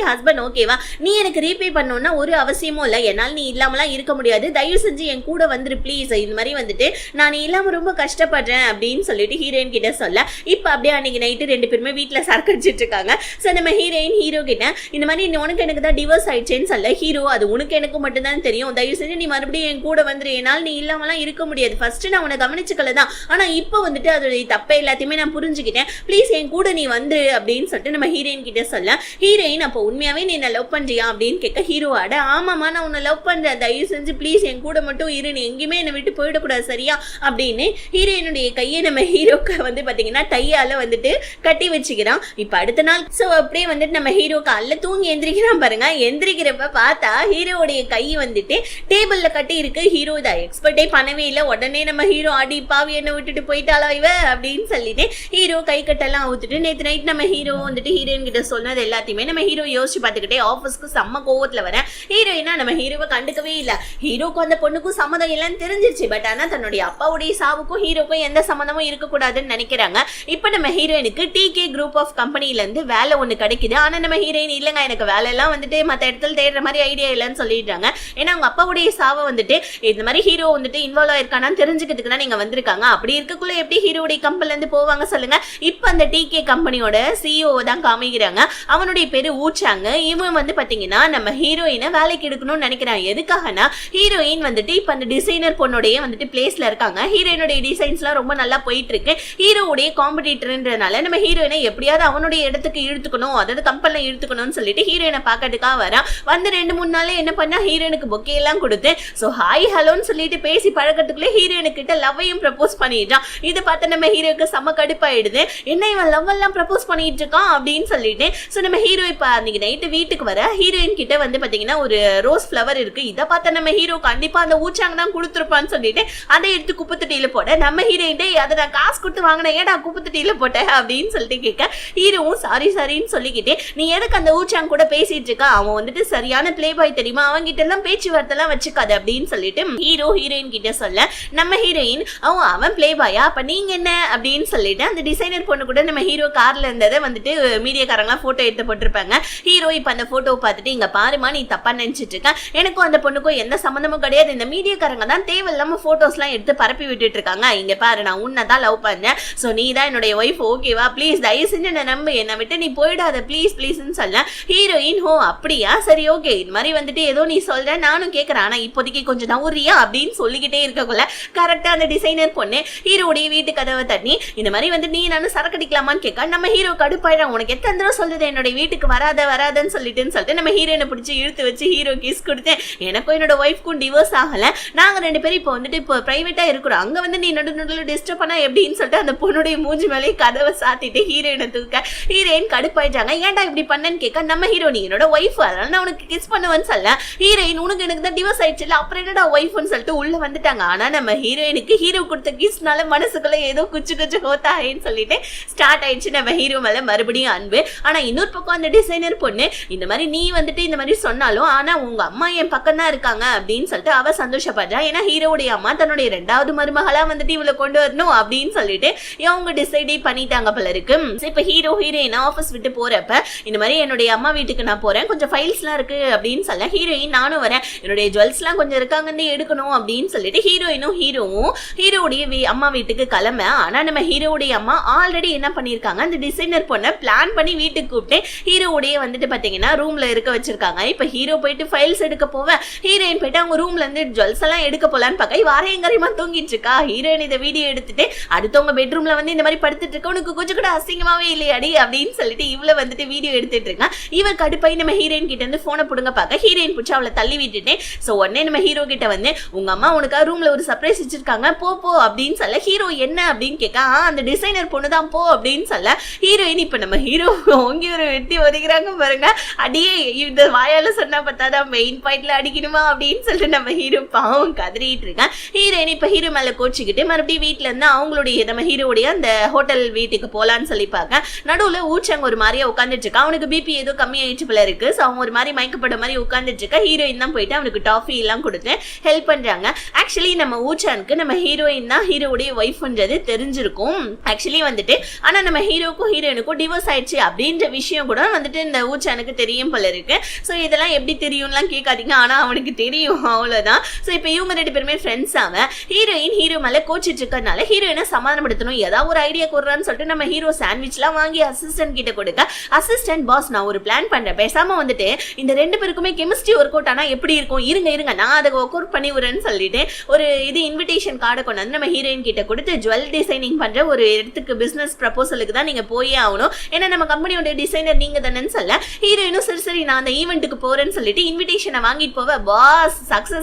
ஹஸ்பண்ட் ஓகேவா, நீ எனக்கு ரீபே பண்ணணும்னா ஒரு அவசியமும் இல்ல, என்னால் நீ இல்லாமலாம் இருக்க முடியாது, தயவு செஞ்சு என் கூட வந்துரு ப்ளீஸ், இந்த மாதிரி வந்துட்டு நான் இல்லாம ரொம்ப கஷ்டப்படுறேன் அப்படின்னு சொல்லிட்டு ஹீரோயின் கிட்ட சொல்ல இப்ப அப்படியே அன்னைக்கு நைட்டு 2 பேருமே வீட்டுல சரக்கடிச்சிட்டு இருக்காங்க. சோ நம்ம ஹீரோயின் ஹீரோ கிட்ட இந்த மாதிரி உனக்கு எனக்கு தான் டிவோர்ஸ் ஆயிடுச்சேன்னு சொல்ல ஹீரோ அது உனக்கு எனக்கு மட்டும் தான் தெரியும், தயவு செஞ்சு நீ மறுபடியும் என் கூட வந்துரு, என்னால் நீ இல்லாமலாம் இருக்க முடியாது, ஃபர்ஸ்ட் நான் உன்னை கவனிச்சுக்கல தான், ஆனா இப்ப வந்துட்டு அதோட தப்பை எல்லாத்தையுமே நான் புரிஞ்சுக்கிட்டேன், ப்ளீஸ் என் கூட நீ வந்து அப்படின்னு சொல்லிட்டு நம்ம ஹீரோயின் கிட்ட சொல்ல ஹீரோயின் அப்போ உண்மையாவே நீ என்ன லவ் பண்றியா அப்படின்னு கேட்க ஹீரோ ஆட ஆமாமா நான் உன்னை லவ் பண்றேன், தயவு செஞ்சு ப்ளீஸ் என் கூட மட்டும் இரு, நீ எங்கேயுமே என்னை விட்டு போயிடக்கூடாது சரியா அப்படின்னு ஹீரோயினுடைய கையை நம்ம ஹீரோக்கு வந்து பாத்தீங்கன்னா டையால வந்துட்டு கட்டி வச்சுக்கிறான். இப்ப அடுத்த நாள் சோ அப்படியே வந்துட்டு நம்ம ஹீரோ காலில் தூங்கி எந்திரிக்கிறான் பாருங்க. எந்திரிக்கிறப்ப பார்த்தா ஹீரோடைய கை வந்துட்டு டேபிள்ல கட்டி இருக்கு. ஹீரோ இதை எக்ஸ்பெக்டே பண்ணவே இல்லை. உடனே நம்ம ஹீரோ அடி பாவி என்ன விட்டுட்டு போயிட்டாலோ இவ அப்படின்னு சொல்லிட்டு ஹீரோ கை கட்டெல்லாம் அவுத்துட்டு நேற்று நைட் நம்ம ஹீரோ வந்துட்டு ஹீரோயின் கிட்ட சொன்னது எல்லாத்தையுமே நம்ம ஹீரோ யோசிச்சு பார்த்துக்கிட்டே ஆஃபீஸ்க்கு செம்ம கோவத்துல வர ஹீரோயினா நம்ம ஹீரோவை கண்டுக்கவே இல்லை. ஹீரோக்கும் அந்த பொண்ணுக்கும் சம்மதம் இல்லைன்னு தெரிஞ்சிருச்சு. பட் ஆனா தன்னுடைய அப்பாவுடைய சாவுக்கும் ஹீரோக்கும் எந்த சம்மந்தமும் இருக்கக்கூடாதுன்னு நினைக்கிறாங்க. இப்ப நம்ம ஹீரோயினுக்கு டிகே குரூப் ஆஃப் கம்பெனில இருந்து வேலை ஒண்ணு கிடைக்குது. ஆனா நம்ம ஹீரோயின் இல்லைங்க எனக்கு வேலை எல்லாம் வந்துட்டு மற்ற இடத்துல தேடுற மாதிரி ஐடியா இல்லைன்னு சொல்லிடுறாங்க. ஏன்னா அவங்க அப்பாவுடைய சாவை வந்துட்டு இந்த மாதிரி ஹீரோ வந்துட்டு இன்வால்வ் ஆயிருக்கானு தெரிஞ்சுக்கிறதுக்கு தான் நீங்க வந்திருக்காங்க. அப்படி இருக்கக்குள்ள எப்படி ஹீரோடைய கம்பெனில இருந்து போவாங்க சொல்லுங்க. இப்ப அந்த டிகே கம்பெனியோட சிஇஓ தான் காமிக்கிறாங்க. அவனுடைய பேரு ஊச்சாங்க. இவன் வந்து பாத்தீங்கன்னா நம்ம ஹீரோ ஹீரோயினை வேலைக்கு எடுக்கணும்னு நினைக்கிறான். எதுக்காகனா ஹீரோயின் வந்துட்டு இப்ப அந்த டிசைனர் பொண்ணுடைய வந்துட்டு பிளேஸ்ல இருக்காங்க. ஹீரோயினுடைய டிசைன்ஸ்லாம் ரொம்ப நல்லா போயிட்டு இருக்கு. ஹீரோவுடைய காம்படிட்டர்ன்றனால நம்ம ஹீரோயினை எப்படியாவது அவனுடைய இடத்துக்கு இழுத்துக்கணும், அதாவது கம்பெனில இழுத்துக்கணும்னு சொல்லிட்டு ஹீரோயினை பாக்கிறதுக்காக வரா. வந்து 2-3 நாளே என்ன பண்ணா ஹீரோயினுக்கு பொக்கே எல்லாம் கொடுத்து சோ ஹாய் ஹலோன்னு சொல்லிட்டு பேசி பழக்கத்துக்குள்ளே ஹீரோயினு கிட்ட லவ்வையும் ப்ரப்போஸ் பண்ணிட்டான். இதை பார்த்து நம்ம ஹீரோக்கு செம்ம கடுப்பாயிடுது. என்ன இவன் லவ் எல்லாம் ப்ரப்போஸ் பண்ணிட்டு இருக்கான் அப்படின்னு சொல்லிட்டு சோ நம்ம ஹீரோ இப்ப அன்னைக்கு நைட்டு வீட்டுக்கு வர ஹீரோயின் கிட்ட வந்து பாத்தீங்கன்னா ஒரு ரோஸ் ஃபிளவர் இருக்கு. இதை பார்த்த நம்ம ஹீரோ கண்டிப்பா அந்த ஊச்சாங்க தான் கொடுத்துருப்பான்னு சொல்லிட்டு அதை எடுத்து குப்பத்தட்டியில போட நம்ம ஹீரோயின் அதை நான் காசு கொடுத்து வாங்கினேன், ஏடா குப்பத்தட்டியில போட்ட அப்படின்னு சொல்லிட்டு கேட்க ஹீரோவும் சாரின்னு சொல்லிக்கிட்டே நீ எதுக்கு அந்த ஊச்சாங்க கூட பேசிட்டு இருக்கா, அவன் வந்துட்டு சரியான பிளே பாய் தெரியுமா, அவங்க கிட்ட எல்லாம் பேச்சுவார்த்தை எல்லாம் வச்சுக்காது அப்படின்னு சொல்லிட்டு ஹீரோ ஹீரோயின் கிட்ட சொல்ல நம்ம ஹீரோயின் அவன் பிளே பாயா அப்ப நீங்க என்ன அப்படின்னு சொல்லிட்டு அந்த டிசைனர் பொண்ணு கூட நம்ம ஹீரோ கார்ல இருந்ததை வந்துட்டு மீடியாக்காரங்களாம் போட்டோ எடுத்து போட்டிருப்பாங்க. ஹீரோ இப்ப அந்த போட்டோவை பார்த்துட்டு இங்க பாருமா நீ தப்பா நினைச்சிட்டு இருக்க, எனக்கும் அந்த பொண்ணுக்கும் எந்த சம்பந்தமும் கிடையாது, இந்த மீடியாக்காரங்க தான் தேவையில்லாம போட்டோஸ் எல்லாம் எடுத்து பரப்பி விட்டுட்டு இருக்காங்க, இங்க பாரு நான் உன்னதான் லவ் பண்ணேன், சோ நீ தான் என்னுடைய ஒய்ஃப், ஓகேவா, ப்ளீஸ் தயவு செஞ்சு என்ன நம்பு, என்னை விட்டு நீ போயிடாத ப்ளீஸ் ப்ளீஸ்ன்னு சொல்ல ஹீரோயின் ஹோ அப்படியா சரி ஓகே இந்த மாதிரி வந்துட்டு ஏதோ நீ சொல்ற நானும் கேட்கறேன், ஆனா இப்போதைக்கு கொஞ்சம் நவுறியா அப்படின்னு சொல்லிக்கிட்டே இருக்கக்குள்ள கரெக்டா அந்த டிசைனர் பொண்ணு ஹீரோடைய வீட்டு கதவை தண்ணி இந்த மாதிரி வந்து நீ நானும் சரக்கடிக்கலாமான்னு கேட்க நம்ம ஹீரோ கடுப்பாயிடும், உனக்கு எத்தனை தடவை சொல்றது என்னோட வீட்டுக்கு வராதன்னு சொல்லிட்டு நம்ம ஹீரோயினை பிடிச்சி இழுத்து வச்சு ஹீரோ கிஸ் கொடுத்தேன், எனக்கும் என்னோட ஒய்ஃப்க்கும் டிவோர்ஸ் ஆகல, நாங்க 2 பேரும் இப்போ வந்துட்டு இப்போ பிரைவேட்டா இருக்கிறோம், அங்க வந்து நீ நடுநடுவில் டிஸ்டர்ப் பண்ணா எப்படின்னு சொல்லிட்டு அந்த பொண்ணுடைய மூஞ்சி மேலே கதவை சாத்திட்டு ஹீரோயினை தூக்க ஹீரோயின் கடுப்பாயிட்டாங்க. ஏன்டா இப்படி பண்ணன்னு கேட்க நம்ம ஹீரோ நீ என்னோட ஒய்ஃப் அதனால நான் உனக்கு கிஸ் பண்ணுவேன்னு சொல்ல ஹீரோயின் உனக்கு எனக்கு தான் டிவோர்ஸ் ஆயிடுச்சு அப்புறம் என்னடா ஒய்ஃப்னு சொல்லிட்டு உள்ள வந்துட்டாங்க. ஆனா நம்ம ஹீரோயினுக்கு ஹீரோ கொடுத்த கிஸ்னால மனசுக்குள்ள ஏதோ குச்சு ஹோத்தாயின்னு சொல்லிட்டு ஸ்டார்ட் ஆயிடுச்சு நம்ம ஹீரோ மேல மறுபடியும் அன்பு. ஆனா இன்னொரு பக்கம் அந்த டிசைனர் பொண்ணு இந்த மாதிரி நீ வந்துட்டு இந்த மாதிரி சொன்னாலும் ஆனா உங்க அம்மா என் பக்கம் தான் இருக்காங்க அப்படின்னு சொல்லிட்டு அவ சந்தோஷப்படுறா. ஏன்னா ஹீரோடைய அம்மா தன்னுடைய 2வது மருமகளா வந்துட்டு இவளை கொண்டு வரணும் அப்படின்னு சொல்லிட்டு இவங்க டிசைடே பண்ணிட்டாங்க போல இருக்கு. இப்ப ஹீரோ ஹீரோயின் ஆபீஸ் விட்டு போறப்ப இந்த மாதிரி என்னுடைய அம்மா வீட்டுக்கு நான் போறேன், கொஞ்சம் ஃபைல்ஸ் எல்லாம் இருக்கு அப்படின்னு சொல்ல ஹீரோயின் நானும் வரேன், என்னுடைய ஜுவல்ஸ் எல்லாம் கொஞ்சம் இருக்காங்கன்னு எடுக்கணும் அப்படின்னு சொல்லிட்டு ஹீரோயினும் ஹீரோவுடைய அம்மா வீட்டுக்கு கிளம்ப. ஆனா நம்ம ஹீரோவுடைய அம்மா ஆல்ரெடி என்ன பண்ணிருக்காங்க அந்த டிசைனர் பொண்ணை பிளான் பண்ணி வீட்டுக்கு கூப்பிட்டு ஹீரோவுடைய வந்துட்டு பாத்தீங்கன்னா ரூம்ல இருக்க வச்சிருக்காங்க. இப்ப ஹீரோ போயிட்டு ஃபைல்ஸ் எடுக்க போவேன், ஹீரோயின் போயிட்டு அவங்க ரூம்ல இருந்து ஜுவல்ஸ் எல்லாம் எடுக்க போலான்னு பார்க்க வாரையங்கரியமா தூங்கிட்டு இருக்கா. ஹீரோயின் இதை வீடியோ எடுத்துட்டு அடுத்தவங்க பெட்ரூம்ல வந்து இந்த மாதிரி படுத்துட்டு இருக்க உனக்கு கொஞ்சம் கூட அசிங்கமாவே இல்லையாடி அப்படின்னு சொல்லிட்டு இவள வந்துட்டு வீடியோ எடுத்துட்டு இருக்கான். இவ கடுப்பாய் நம்ம ஹீரோயின் கிட்ட இருந்து போனை புடுங்க பார்க்க ஹீரோயின் பிடிச்சி அவளை தள்ளி விட்டுட்டேன். சோ உடனே நம்ம ஹீரோ கிட்ட வந்து உங்க அம்மா உனக்கா ரூம்ல ஒரு சர்ப்ரைஸ் வச்சிருக்காங்க போ அப்படின்னு சொல்ல ஹீரோ என்ன அப்படின்னு கேட்க அந்த டிசைனர் பொண்ணுதான் போ அப்படின்னு சொல்ல ஹீரோயின் இப்ப நம்ம ஹீரோ ஓங்கி ஒரு வெட்டி ஒதுக்குறாங்க பாருங்க, அடியே இந்த வாயால சொன்னா பார்த்தாதான் மெயின் பாயிண்ட்ல அடிக்கணுமா அப்படின்னு சொல்லிட்டு நம்ம ஹீரோ பாவம் கதறிட்டு இருக்கேன். ஹீரோயின் இப்ப ஹீரோ மேல கோச்சிக்கிட்டு மறுபடியும் வீட்டுல இருந்து அவங்களுடைய நம்ம ஹீரோடைய அந்த ஹோட்டல் வீட்டுக்கு போலான்னு சொல்லி பார்க்க நடுவுல ஊச்சங்க ஒரு மாதிரியா உட்காந்துட்டு இருக்கா. அவனுக்கு பிபி ஏதோ கம்மி ஆயிடுச்சு போல இருக்கு. சோ அவன் ஒரு மாதிரி மயக்கப்பட்ட மாதிரி உட்காந்துட்டு இருக்கா. ஹீரோயின் தான் போயிட்டு அவனுக்கு டாஃபி எல்லாம் கொடுத்து ஹெல்ப் பண்றாங்க. ஆக்சுவலி நம்ம ஊச்சானுக்கு நம்ம ஹீரோயின் தான் ஹீரோடைய ஒய்ஃப்ன்றது தெரிஞ்சிருக்கும் ஆக்சுவலி வந்துட்டு. ஆனா நம்ம ஹீரோக்கும் ஹீரோயினுக்கும் டிவோர்ஸ் ஆயிடுச்சு அப்படின்ற விஷயம் கூட வந்துட்டு இந்த ஊச்சானுக்கு தெரியும் போல இருக்கு. சோ இதெல்லாம் எப்படி தெரியும்லாம் கேட்காதீங்க, ஆனா அவனுக்கு தெரியும் அவ்வளவுதான். சோ இப்ப இவங்க 2 பேருமே ஃப்ரெண்ட்ஸ் ஆவன். ஹீரோயின் ஹீரோ மேல கோச்சிட்டு இருக்கறனால ஹீரோயினை சமாதானப்படுத்தணும் ஏதாவது ஒரு ஐடியா கொடுறான்னு சொல்லிட்டு நம்ம ஹீரோ சாண்ட்விச் எல்லாம் வாங்கி அசிஸ்டன்ட் கிட்ட கொடுக்க அசிஸ்டன்ட் பாஸ் நான் ஒரு பிளான் பண்றேன், பேசாம வந்துட்டு இந்த 2 பேருக்குமே கெமிஸ்ட்ரி ஒர்க் அவுட் ஆனா எப்படி இருக்கும், இருங்க நான் அதை ஒர்க் அவுட் பண்ணி விடுறேன்னு சொல்லிட்டு ஒரு இது இன்விடேஷன் கார்டை கொண்டு வந்து நம்ம ஹீரோயின் கிட்ட கொடுத்து ஜுவல் டிசைனிங் பண்ற ஒரு இடத்துக்கு பிசினஸ் ப்ரப்போசலுக்கு தான் நீங்க போயே ஆகணும், ஏன்னா நம்ம கம்பெனியோட டிசைனர் நீங்க தானேன்னு சொல்ல ஹீரோயினும் சரி நான் அந்த ஈவெண்ட்டுக்கு போறேன்னு சொல்லிட்டு இன்விடேஷனை வாங்கிட்டு போவ. பாஸ்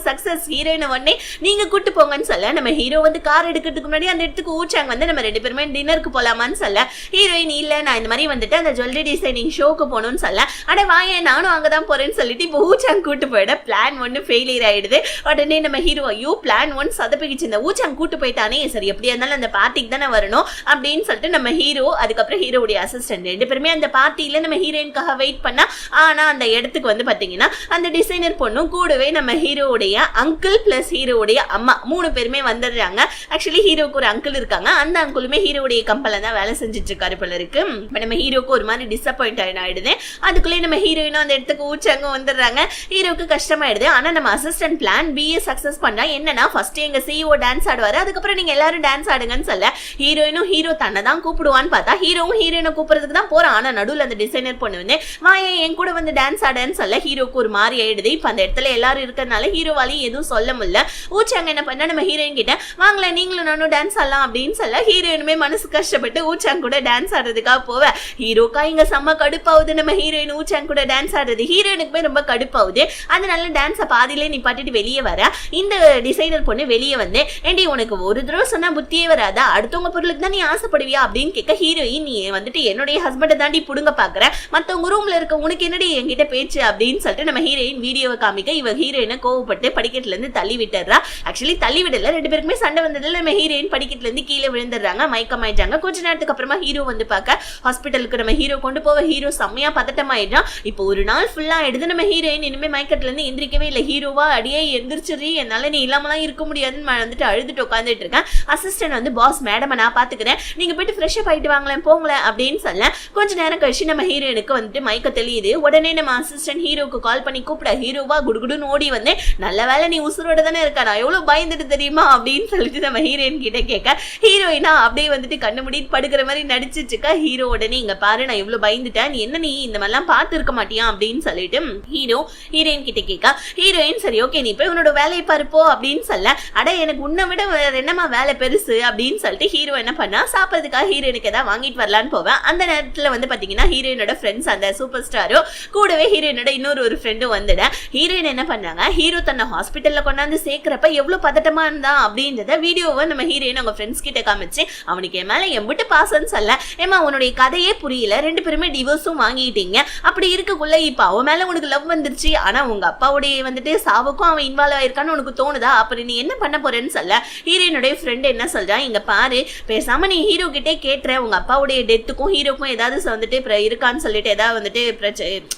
சக்சஸ் ஹீரோயினை உடனே நீங்க கூட்டு போங்கன்னு சொல்ல நம்ம ஹீரோ வந்து கார் எடுக்கிறதுக்கு முன்னாடி அந்த இடத்துக்கு ஊச்சாங்க வந்து நம்ம 2 பேருமே டின்னருக்கு போலாமான்னு சொல்ல ஹீரோயின் இல்ல நான் இந்த மாதிரி வந்துட்டு அந்த ஜுவல்லரி டிசைனிங் ஷோக்கு போகணும்னு சொல்ல அட வாங்க நானும் அங்கதான் போறேன்னு சொல்லிட்டு இப்போ ஊச்சாங்க கூட்டு போயிட பிளான் 1 ஃபெயிலியர் ஆயிடுது. உடனே நம்ம ஹீரோ ஐயோ பிளான் 1 சதப்பிக்கிச்சு, இந்த ஊச்சாங்க கூட்டு போயிட்டானே சரி எப்படியா இருந்தாலும் அந்த பார்ட்டிக்கு தானே வரணும் அப்படின்னு சொல்லிட்டு நம்ம ஹீரோ அதுக்கப்புறம் ஹீரோடைய அசிஸ்டன்ட் 2 பேருமே அந்த பார்ட்டியில நம்ம ஹீரோயின்காக வெயிட் பண்ணா. ஆனா அந்த இடத்துக்கு வந்து பாத்தீங்கன்னா அந்த டிசைனர் பொண்ணும் கூடவே நம்ம ஹீரோடைய அங்கிள் பிளஸ் ஹீரோடைய அம்மா 3 பேருமே வந்துடுறாங்க. ஆக்சுவலி ஹீரோக்கு ஒரு அங்கிள் இருக்காங்க, அந்த அங்கிளுமே ஹீரோடைய கம்பெனில தான் வேலை செஞ்சுட்டு இருக்காரு போல இருக்கு. நம்ம ஹீரோக்கு ஒரு மாதிரி டிசப்பாயிண்ட் ஆயிடுது. அதுக்குள்ளே நம்ம ஹீரோயினும் அந்த இடத்துக்கு ஊச்சாங்க வந்துடுறாங்க. ஹீரோக்கு கஷ்டமாயிடுது. ஆனா நம்ம அசிஸ்டன்ட் பிளான் பிஏ சக்சஸ் பண்ணா என்னன்னா ஃபர்ஸ்ட் எங்க சிஇஓ டான்ஸ் ஆடுவாரு, அதுக்கப்புறம் நீங்க எல்லாரும் டான்ஸ் ஆடுங்கன்னு சொல்ல ஹீரோயினும் ஹீரோ தன்னை தான் கூப்பிடுவான்னு பார்த்தா ஹீரோவும் ஹீரோயினை கூப்பிடுறதுக்கு தான் போறான். ஆனா நடுவில் அந்த டிசைனர் பொண்ணு வந்து வாயே என் கூட வந்து டான்ஸ் ஆடுன்னு சொல்ல ஹீரோக்கு ஒரு மாதிரி ஆயிடுது. இப்ப அந்த இடத்துல எல்லாரும் இருக்கிறதுனால ஹீரோவாலையும் எதுவும் சொல்ல முடியல. ஊச்சாங் என்ன பண்ணா நம்ம ஹீரோயின் கிட்ட வாங்கல நீங்களும் நானும் டான்ஸ் ஆடலாம் அப்படின்னு சொல்ல ஹீரோயினுமே மனசு கஷ்டப்பட்டு ஊச்சாங் கூட டான்ஸ் ஆடுறதுக்காக போவ. ஹீரோக்கா இங்க செம்ம கடுப்பாவுது. நம்ம ஹீரோயின் ஊச்சாங் கூட டான்ஸ் ஆடுறது ஹீரோயினுக்குமே ரொம்ப கடுப்பாவுது. அதனால டான்ஸை பாதியிலே நிப்பாட்டிட்டு வெளியே வர இந்த டிசைனர் பொண்ணு வெளியே வந்து ஏண்டி உனக்கு ஒரு தடவை சொன்னா புத்தியே வராதா, அடுத்தவங்க பொருளுக்கு தான் நீ ஆசைப்படுவியா அப்படின்னு கேட்க ஹீரோயின் நீ வந்துட்டு என்னுடைய ஹஸ்பண்டை தாண்டி புடுங்க பாக்குற, மத்தவங்க ரூம்ல இருக்க உனக்கு என்னடி என்கிட்ட பேச்சு அப்படின்னு சொல்லிட்டு நம்ம ஹீரோயின் வீடியோவை காமிக்க இவ ஹீரோயினை கோவப்பட்டு படிக்கட்டுல இருந்து தள்ளி விட்டுறா. ஆக்சுவலி தள்ளி விடல, ரெண்டு பேருக்குமே சண்டை வந்ததுல நம்ம ஹீரோயின் படிக்கட்டுல இருந்து கீழே விழுந்துடுறாங்க, மயக்கமாயிட்டாங்க. கொஞ்ச நேரத்துக்கு அப்புறமா ஹீரோ வந்து பார்க்க ஹாஸ்பிட்டலுக்கு நம்ம ஹீரோ கொண்டு போவ ஹீரோ செம்மையா பதட்டமாயிடுறான். இப்போ ஒரு நாள் ஃபுல்லா எடுத்து நம்ம ஹீரோயின் இனிமே மயக்கத்துல இருந்து எந்திரிக்கவே இல்லை. ஹீரோவா அடியே எந்திரிச்சிரு என்னால நீ இல்லாமலாம் இருக்க முடியாதுன்னு வந்துட்டு அழுதுட்டு உட்காந்துட்டு இருக்கேன். அசிஸ்டன்ட் வந்து பாஸ் மேடம் நான் பாத்துக்கிறேன், நீங்க போயிட்டு ஃப்ரெஷ் அப் ஆயிட்டு வாங்களேன் போங்களேன் அப்படின்னு சொல்ல கொஞ்ச நேரம் கழிச்சு நம்ம ஹீரோயினுக்கு வந்துட்டு மயக்க தெளியுது. உடனே நம்ம அசிஸ்டன்ட் ஹீரோக்கு கால் பண்ணி கூப்பிட ஹீரோவா குடுகுடுன்னு ஓடி வந்து நல்ல வேலை நீ உசுரோட தானே இருக்கா, நான் எவ்வளவு பயந்துட்டு தெரியுமா அப்படின்னு சொல்லிட்டு நம்ம ஹீரோயின் கிட்ட கேட்க ஹீரோயினா அப்படியே வந்துட்டு கண்ணு முடிட்டு படுக்கிற மாதிரி நடிச்சிச்சுக்க. ஹீரோ உடனே இங்க பாரு நான் எவ்வளவு பயந்துட்டேன், நீ என்ன நீ இந்த மாதிரிலாம் பார்த்து இருக்க மாட்டியா அப்படின்னு சொல்லிட்டு ஹீரோ ஹீரோயின் கிட்ட கேட்க ஹீரோயின் சரி ஓகே நீ போய் உன்னோட வேலையை பாருப்போ அப்படின்னு சொல்ல அட எனக்கு உன்னை விட என்னமா வேலை பெருசு அப்படின்னு சொல்லிட்டு ஹீரோ என்ன பண்ணா சாப்பிட்றதுக்காக ஹீரோயினுக்கு ஏதாவது வாங்கிட்டு வரலான்னு போவேன். அந்த நேரத்துல வந்து பாத்தீங்கன்னா ஹீரோயினோட ஃப்ரெண்ட்ஸ் அந்த சூப்பர் ஸ்டாரோ கூடவே ஹீரோயினோட இன்னொரு ஃப்ரெண்டும் வந்துட ஹீரோயின் என்ன பண்ணாங்க ஹீரோ தன்னை ஹாஸ்பிட்டல்ல கொண்டாந்து சேர்க்கிறப்ப எவ்வளவு பதட்டமா இருந்தா அப்படின்றத வீடியோவை நம்ம ஹீரோயின் அவங்க ஃப்ரெண்ட்ஸ் கிட்ட காமிச்சு அவனுக்கு என் மேல எம்பிட்டு பாசன்னு சொல்ல ஏமா உன்னுடைய கதையே புரியல, ரெண்டு பேருமே டிவோர்ஸும் வாங்கிட்டீங்க, அப்படி இருக்கக்குள்ள இப்ப அவன் மேல உனக்கு லவ் வந்துருச்சு, ஆனா உங்க அப்பாவுடைய வந்துட்டு சாவுக்கும் அவன் இன்வால்வ் ஆயிருக்கான்னு உனக்கு தோணுதா, அப்புறம் நீ என்ன பண்ண போறேன்னு சொல்ல ஹீரோயினுடைய ஃப்ரெண்ட் என்ன சொல்றா இங்க பாரு பேசாம நீ ஹீரோ கிட்டே கேட்டுற உங்க அப்பாவுடைய டெத்துக்கும் ஹீரோக்கும் ஏதாவது வந்துட்டு இருக்கான்னு சொல்லிட்டு ஏதாவது வந்துட்டு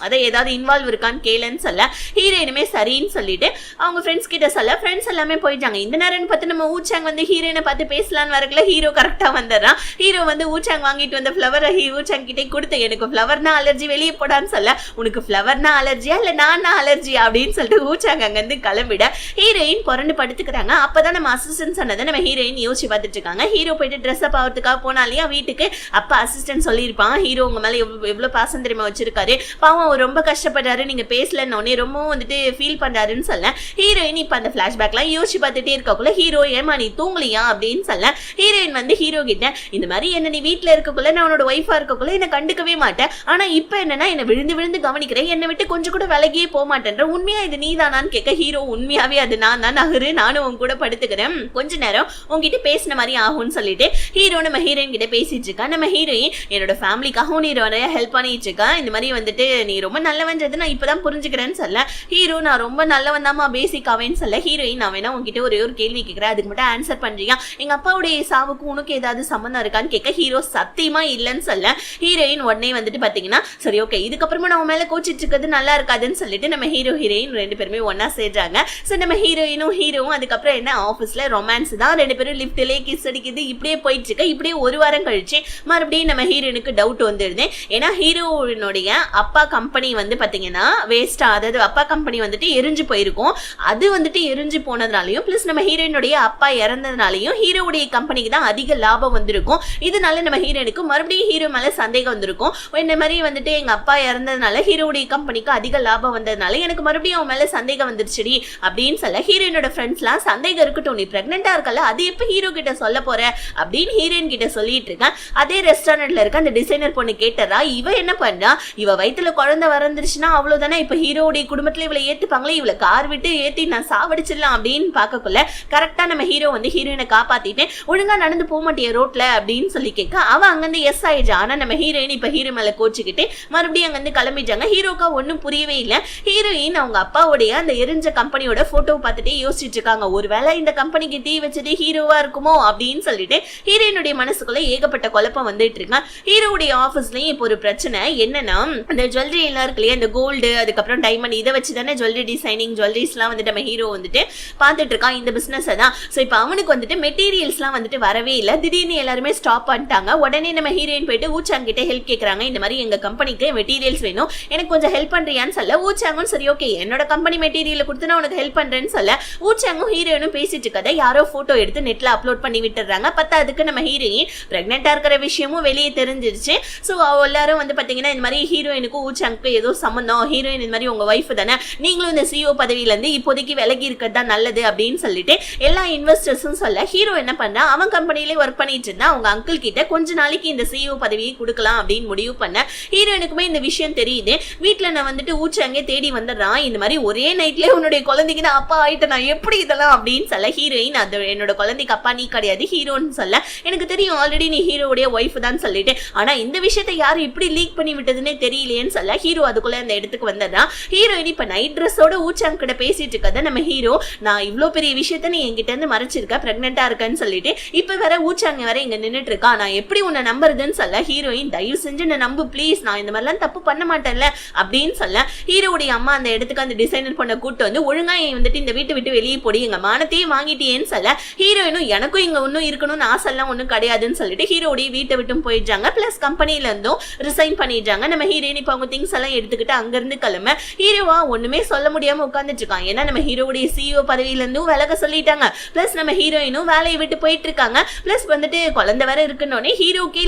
அதை ஏதாவது இன்வால்வ் இருக்கான்னு கேளுன்னு சொல்ல ஹீரோயினுமே சரின்னு சொல்லிட்டு அவங்க ஃப்ரெண்ட்ஸ் கிட்ட சொல்ல ஃப்ரெண்ட்ஸ் எல்லாமே போயிட்டாங்க. இந்த நேரம் பார்த்து நம்ம ஊச்சாங் வந்து ஹீரோயினை பார்த்து பேசலான்னு வரக்குள்ள ஹீரோ கரெக்டா வந்துடுறான். ஹீரோ வந்து ஊச்சாங் வாங்கிட்டு வந்த ஃபிளவரை ஊச்சாங் கிட்டே கொடுத்து எனக்கு ஃபிளவர்னா அலர்ஜி வெளியே போடான்னு சொல்ல உனக்கு ஃபிளவர்னா அலர்ஜியா இல்ல நானா அலர்ஜி அப்படின்னு சொல்லிட்டு ஊச்சாங் அங்க இருந்து கிளம்பிட ஹீரோயின் புரண்டு படுத்துக்கிறாங்க. அப்பதான் நம்ம அசிஸ்டன்ட் சொன்னதை நம்ம ஹீரோயின் யோசிச்சு பார்த்துட்டு இருக்காங்க. ஹீரோ போயிட்டு ட்ரெஸ் அப் ஆகிறதுக்காக போனாலையா வீட்டுக்கு அப்ப அசிஸ்டன்ட் சொல்லியிருப்பான் ஹீரோ உங்க மேல எவ்வளவு பாசம் தெரியுமா வச்சிருக்காரு, பாவம் அவர் ரொம்ப கஷ்டப்படுறாரு நீங்க பேசலன்னு ரொம்பவும் வந்துட்டு ஃபீல் பண்றாருன்னு சொல்ல ஹீரோயின் இப்ப அந்த பிளாஷ்பேக்லாம் யோசிச்சு பார்த்துட்டே இருக்கக்குள்ள ஹீரோ ஏமா நீ தூங்கலையா அப்படின்னு சொல்ல ஹீரோயின் வந்து ஹீரோ கிட்ட இந்த மாதிரி என்ன நீ வீட்டுல இருக்கக்குள்ள நான் உன்னோட ஒய்ஃபா இருக்கக்குள்ள என்ன கண்டுக்கவே மாட்டேன், ஆனா இப்ப என்னன்னா என்ன விழுந்து விழுந்து கவனிக்கிறேன், என்னை விட்டு கொஞ்சம் கூட விலகியே போக மாட்டேன்ற, உண்மையா இது நீ தானான்னு கேட்க ஹீரோ உண்மையாவே அது நான் தான் நகரு, நானும் உன் கூட படுத்துக்கிறேன், கொஞ்ச நேரம் உங்ககிட்ட பேசின மாதிரி ஆகும்னு சொல்லிட்டு ஹீரோ நம்ம ஹீரோயின் கிட்ட பேசிட்டு இருக்கா. நம்ம ஹீரோயின் என்னோட ஃபேமிலிக்காகவும் நீ நிறைய ஹெல்ப் பண்ணிட்டு இருக்கா, இந்த மாதிரி வந்துட்டு நீ ரொம்ப நல்லவன்றது நான் இப்பதான் புரிஞ்சுக்கிறேன்னு சொல்ல ஹீரோ நான் ரொம்ப நல்லவன் தாமா பேசிக்காவேன்னு சொல்ல ஹீரோயின் நான் வேணா உங்ககிட்ட ஒரே ஒரு கேள்வி கேட்கிறேன் அதுக்கு மட்டும் ஆன்சர் பண்றியா, எங்க அப்பாவுடைய சாவுக்கு உனக்கு ஏதாவது சம்பந்தம் இருக்கான்னு கேட்க ஹீரோ சத்தியமா இல்லைன்னு சொல்ல ஹீரோயின் உடனே வந்துட்டு பாத்தீங்கன்னா சரி ஓகே இதுக்கப்புறமா நம்ம மேல கோச்சிட்டு இருக்கிறது நல்லா இருக்காதுன்னு சொல்லிட்டு நம்ம ஹீரோயின் ரெண்டு பேருமே ஒன்னா சேர்றாங்க. சோ நம்ம ஹீரோவும் அதுக்கப்புறம் என்ன ஆபீஸ்ல ரொமான்ஸ் தான், ரெண்டு பேரும் லிப்ட்லயே கிஸ் அடிக்குது, இப்படியே போயிட்டு இருக்கு. இப்படியே ஒரு வாரம் கழிச்சு மறுபடியும் நம்ம ஹீரோயினுக்கு டவுட் வந்துடுது. ஏன்னா ஹீரோயினுடைய அப்பா கம்பெனி வந்து பாத்தீங்கன்னா வேஸ்டா, அதாவது அப்பா கம்பெனி வந்துட்டு எரிஞ்சு போயிருக்கும், அது வந்துட்டு எரிஞ்சு போனதுனாலையும் பிளஸ் நம்ம ஹீரோயினுடைய அப்பா இறந்ததுனாலையும் ஹீரோவுடைய கம்பெனிக்கு தான் அதிக லாபம் வந்திருக்கும். இதனால நம்ம ஹீரோயினுக்கு மறுபடியும் ஹீரோ மேல சந்தேகம் வந்திருக்கும். இந்த மாதிரி வந்துட்டு எங்க அப்பா இறந்ததுனால ஹீரோவுடைய கம்பெனிக்கு அதிக லாபம் வந்ததுனால எனக்கு மறுபடியும் அவன் மேல சந்தேகம் வந்துருச்சுடி அப்படின்னு சொல்ல ஹீரோயினோட ஃப்ரெண்ட்ஸ்லாம் சந்தேகம் இருக்கட்டும், நீ பிரெக்னெண்டா இருக்கல அது எப்ப ஹீரோ கிட்ட சொல்ல போற அப்படின்னு ஹீரோயின் கிட்ட சொல்லிட்டு இருக்கேன். அதே ரெஸ்டாரண்ட்ல இருக்க அந்த டிசைனர் பொண்ணு கேட்டறா இவ என்ன பண்றா, இவ வயித்துல குழந்தை வரந்துருச்சுன்னா அவ்வளவுதானே, இப்ப ஹீரோடைய குடும்பத்துல இவளை ஏத்துப்பாங்களே, இவளை கார் விட்டு ஏத்தி நான் சாவடிச்சிடலாம் அப்படின்னு பாக்கக்குள்ள கரெக்டா நம்ம ஹீரோ வந்து ஹீரோயினை காப்பாத்திட்டு ஒழுங்கா நடந்து போக மாட்டிய ரோட்ல அப்படின்னு சொல்லி கேட்க அவ அங்கிருந்து எஸ் ஆயிடுச்சு. ஆனா நம்ம ஹீரோயின் இப்ப ஹீரோ மேல கோச்சுக்கிட்டு மறுபடியும் அங்கிருந்து கிளம்பிட்டாங்க. ஹீரோக்கா ஒன்னும் புரியவே இல்லை. ஹீரோயின் அவங்க அப்பாவுடைய அந்த எரிஞ்ச கம்பெனியோட போட்டோ பார்த்துட்டே யோசிச்சுட்டு இருக்காங்க, ஒருவேளை இந்த கம்பெனிக்கு தீ வச்சது ஹீரோவா இருக்குமோ அப்படின்னு சொல்லிட்டு ஹீரோயினுடைய மனசுக்குள்ள ஏகப்பட்ட குழப்பம் வந்துட்டு இருக்கான். ஹீரோவுடைய ஆபீஸ்லயும் இப்போ ஒரு பிரச்சனை என்னன்னா அந்த ஜுவல்லரி எல்லாம் இருக்கு இல்லையா, இந்த கோல்டு அதுக்கப்புறம் டைமண்ட் இதை வச்சுதானே ஜுவல்லரி டிசைனிங் ஜுவல்லரிஸ் எல்லாம் வந்துட்டு நம்ம ஹீரோ வந்துட்டு பார்த்துட்டு இருக்கான் இந்த பிசினஸ் தான். ஸோ இப்போ அவனுக்கு வந்துட்டு மெட்டீரியல்ஸ் எல்லாம் வந்துட்டு வரவே இல்லை, திடீர்னு எல்லாருமே ஸ்டாப் பண்ணிட்டாங்க. உடனே நம்ம ஹீரோயின் போயிட்டு ஊச்சாங் கிட்ட ஹெல்ப் கேட்கறாங்க, இந்த மாதிரி எங்க கம்பெனிக்கு மெட்டீரியல்ஸ் வேணும், எனக்கு கொஞ்சம் ஹெல்ப் பண்றியான்னு சொல்ல ஊச்சாங்கும் சரி ஓகே என்னோட கம்பெனி மெட்டீரியல் கொடுத்து நான் உனக்கு ஹெல்ப் பண்றேன்னு சொல்ல ஊச்சாங்கும் ஹீரோயினும் பேசிட்டு இருக்கதை யாரோ போட்டோ எடுத்து நெட்ல அப்லோட் பண்ணி விட்டுறாங்க. பத்தாதுக்கு நம்ம ஹீரோயின் பிரெக்னெண்டா இருக்கிற விஷயமும் வெளியே தெரிஞ்சிருச்சு. ஸோ எல்லாரும் வந்து பாத்தீங்கன்னா இந்த மாதிரி ஹீரோயினுக்கும் ஊச்சாங்க்கு ஏதோ சம்பந்தம், ஹீரோயின் இந்த மாதிரி உங்க ஒய்ஃப் தானே, நீங்களும் இந்த சிஓ பதவியில இருந்து இப்போதைக்கு விலகி இருக்கிறது தான் நல்லது அப்படின்னு சொல்லிட்டு எல்லா இன்வெஸ்டர்ஸும் சொல்ல ஹீரோ என்ன பண்ணா, அவன் கம்பெனிலே ஒர்க் பண்ணிட்டு இருந்தா அவங்க அங்கிள் கிட்ட கொஞ்ச நாளைக்கு இந்த சிஓ பதவியை கொடுக்கலாம் அப்படின்னு முடிவு பண்ண ஹீரோயினுக்குமே இந்த விஷயம் தெரியுது. வீட்டுல நான் வந்துட்டு ஊச்சாங்கே தேடி வந்துடுறான். இந்த மாதிரி ஒரே நைட்லயே உன்னுடைய குழந்தைக்கு நான் அப்பா ஆயிட்டேன், நான் எப்படி இதெல்லாம் அப்படின்னு சொல்ல ஹீரோயின் அது என்னோட குழந்தைக்கு அப்பா நீ கிடையாது ஹீரோன்னு சொல்ல, எனக்கு தெரியும் ஆல்ரெடி நீ ஹீரோடைய ஒய்ஃப் தான் சொல்லிட்டு, ஆனா இந்த விஷயத்தை யாரு இப்படி லீக் பண்ணி விட்டதுன்னே தெரியலையேன்னு சொல்ல ஹீரோ அதுக்குள்ள அந்த இடத்துக்கு வந்துடுறான். ஹீரோயின் இப்ப நைட் ட்ரெஸ்ஸோட ஊச்சாங்க கிட்ட பேசிட்டு இருக்கத நம்ம ஹீரோ, நான் இவ்வளவு பெரிய விஷயத்த நீ என்கிட்ட இருந்து மறைச்சிருக்க, பிரெக்னெண்டா இருக்கன்னு சொல்லிட்டு இப்ப வேற ஊச்சாங்க வேற இங்க நின்னுட்டு இருக்கா, நான் எப்படி உன்னை நம்புறதுன்னு சொல்ல ஹீரோயின் தயவு செஞ்சு நான் நம்பு ப்ளீஸ், நான் இந்த மாதிரிலாம் தப்பு பண்ண மாட்டேன்ல அப்படின்னு சொல்ல ஹீரோடைய அம்மா அந்த இடத்துக்கு அந்த டிசைனர் பண்ண கூட்டு வந்து ஒழுங்கா வந்துட்டு இந்த வீட்டை விட்டு வெளியே போடி, எங்க மானத்தையே வாங்கிட்டேன்னு சொல்ல ஹீரோயினும் எனக்கும் இங்க ஒன்னும் இருக்கணும்னு ஆசை எல்லாம் ஒன்னும் கிடையாதுன்னு சொல்லிட்டு ஹீரோடைய வீட்டை விட்டும் போயிடுறாங்க. பிளஸ் கம்பெனில இருந்தும் ரிசைன் பண்ணிடுறாங்க. நம்ம ஹீரோயின் இப்ப அவங்க திங்ஸ் எல்லாம் எடுத்துக்கிட்டு அங்க இருந்து கிளம்ப ஹீரோவா ஒண்ணுமே சொல்ல முடியாம உட்கார்ந்துட்டு இருக்கான். ஏன்னா நம்ம ஹீரோடைய சிஇஓ பதவியில இருந்தும் விலக சொல்லிட்டாங்க. பிளஸ் நம்ம ஹீரோயினும் வேலையை விட்டு போயிட்டு இருக்காங்க. பிளஸ் வந்துட்டு குழந்தை வேற இருக்குன்னொடனே ஹீரோக்கே